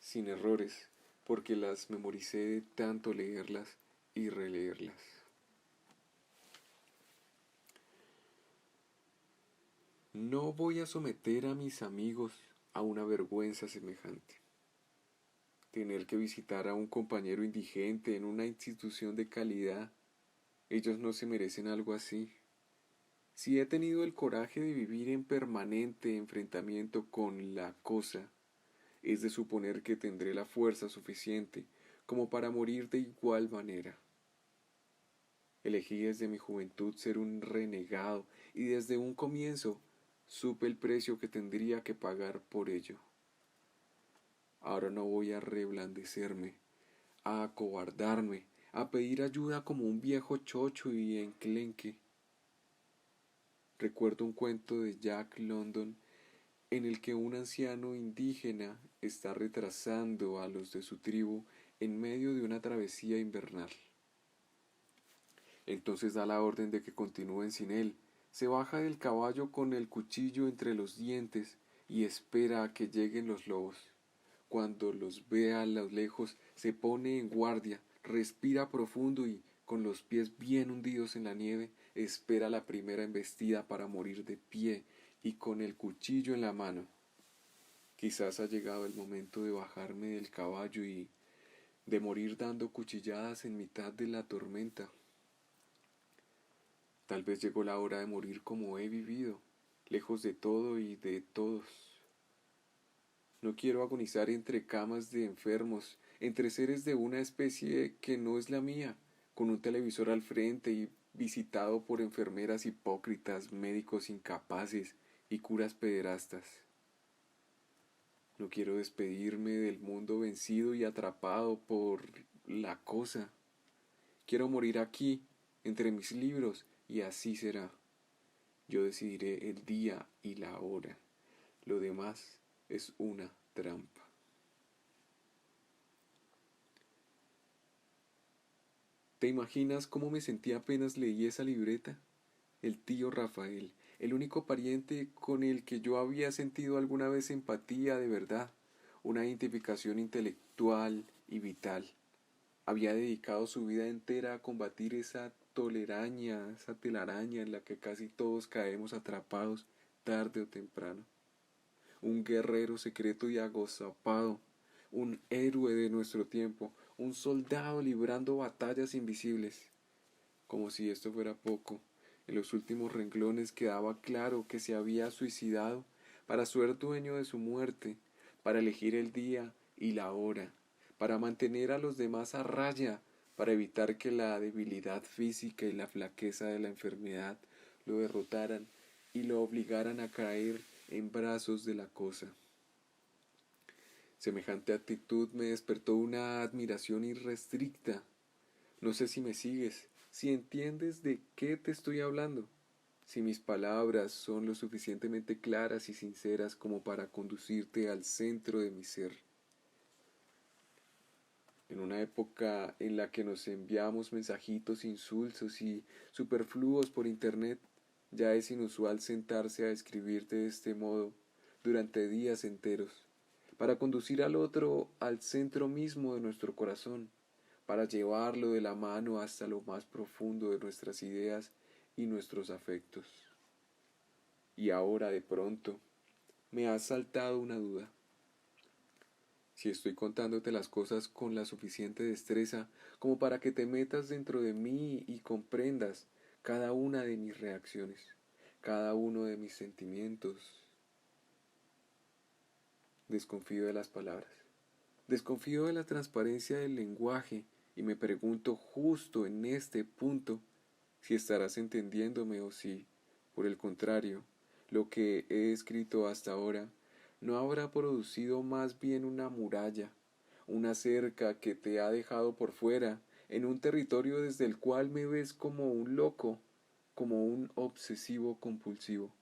sin errores porque las memoricé de tanto leerlas y releerlas. No voy a someter a mis amigos a una vergüenza semejante. Tener que visitar a un compañero indigente en una institución de calidad. Ellos no se merecen algo así. Si he tenido el coraje de vivir en permanente enfrentamiento con la cosa, es de suponer que tendré la fuerza suficiente como para morir de igual manera. Elegí desde mi juventud ser un renegado y desde un comienzo supe el precio que tendría que pagar por ello. Ahora no voy a reblandecerme, a acobardarme, a pedir ayuda como un viejo chocho y enclenque. Recuerdo un cuento de Jack London en el que un anciano indígena está retrasando a los de su tribu en medio de una travesía invernal. Entonces da la orden de que continúen sin él, se baja del caballo con el cuchillo entre los dientes y espera a que lleguen los lobos. Cuando los ve a lo lejos, se pone en guardia, respira profundo y, con los pies bien hundidos en la nieve, espera la primera embestida para morir de pie y con el cuchillo en la mano. Quizás ha llegado el momento de bajarme del caballo y de morir dando cuchilladas en mitad de la tormenta. Tal vez llegó la hora de morir como he vivido, lejos de todo y de todos. No quiero agonizar entre camas de enfermos, entre seres de una especie que no es la mía, con un televisor al frente y visitado por enfermeras hipócritas, médicos incapaces y curas pederastas. No quiero despedirme del mundo vencido y atrapado por la cosa. Quiero morir aquí, entre mis libros, y así será. Yo decidiré el día y la hora. Lo demás es una trampa. ¿Te imaginas cómo me sentí apenas leí esa libreta? El tío Rafael, el único pariente con el que yo había sentido alguna vez empatía de verdad, una identificación intelectual y vital. Había dedicado su vida entera a combatir esa toleraña, esa telaraña en la que casi todos caemos atrapados tarde o temprano. Un guerrero secreto y agazapado, un héroe de nuestro tiempo, un soldado librando batallas invisibles. Como si esto fuera poco, en los últimos renglones quedaba claro que se había suicidado para ser dueño de su muerte, para elegir el día y la hora, para mantener a los demás a raya, para evitar que la debilidad física y la flaqueza de la enfermedad lo derrotaran y lo obligaran a caer en brazos de la cosa. Semejante actitud me despertó una admiración irrestricta. No sé si me sigues, si entiendes de qué te estoy hablando, si mis palabras son lo suficientemente claras y sinceras como para conducirte al centro de mi ser. En una época en la que nos enviamos mensajitos insulsos y superfluos por internet, ya es inusual sentarse a escribirte de este modo durante días enteros, para conducir al otro al centro mismo de nuestro corazón, para llevarlo de la mano hasta lo más profundo de nuestras ideas y nuestros afectos. Y ahora de pronto me ha saltado una duda. Si estoy contándote las cosas con la suficiente destreza como para que te metas dentro de mí y comprendas cada una de mis reacciones, cada uno de mis sentimientos. Desconfío de las palabras, desconfío de la transparencia del lenguaje y me pregunto justo en este punto si estarás entendiéndome o si, por el contrario, lo que he escrito hasta ahora no habrá producido más bien una muralla, una cerca que te ha dejado por fuera, en un territorio desde el cual me ves como un loco, como un obsesivo compulsivo,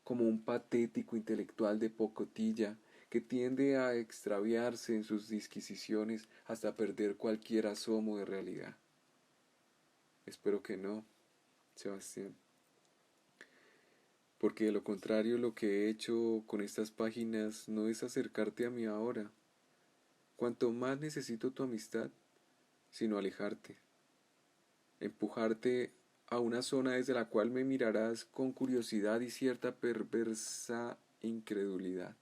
como un patético intelectual de pocotilla que tiende a extraviarse en sus disquisiciones hasta perder cualquier asomo de realidad. Espero que no, Sebastián, porque de lo contrario lo que he hecho con estas páginas no es acercarte a mí ahora. Cuanto más necesito tu amistad, sino alejarte, empujarte a una zona desde la cual me mirarás con curiosidad y cierta perversa incredulidad.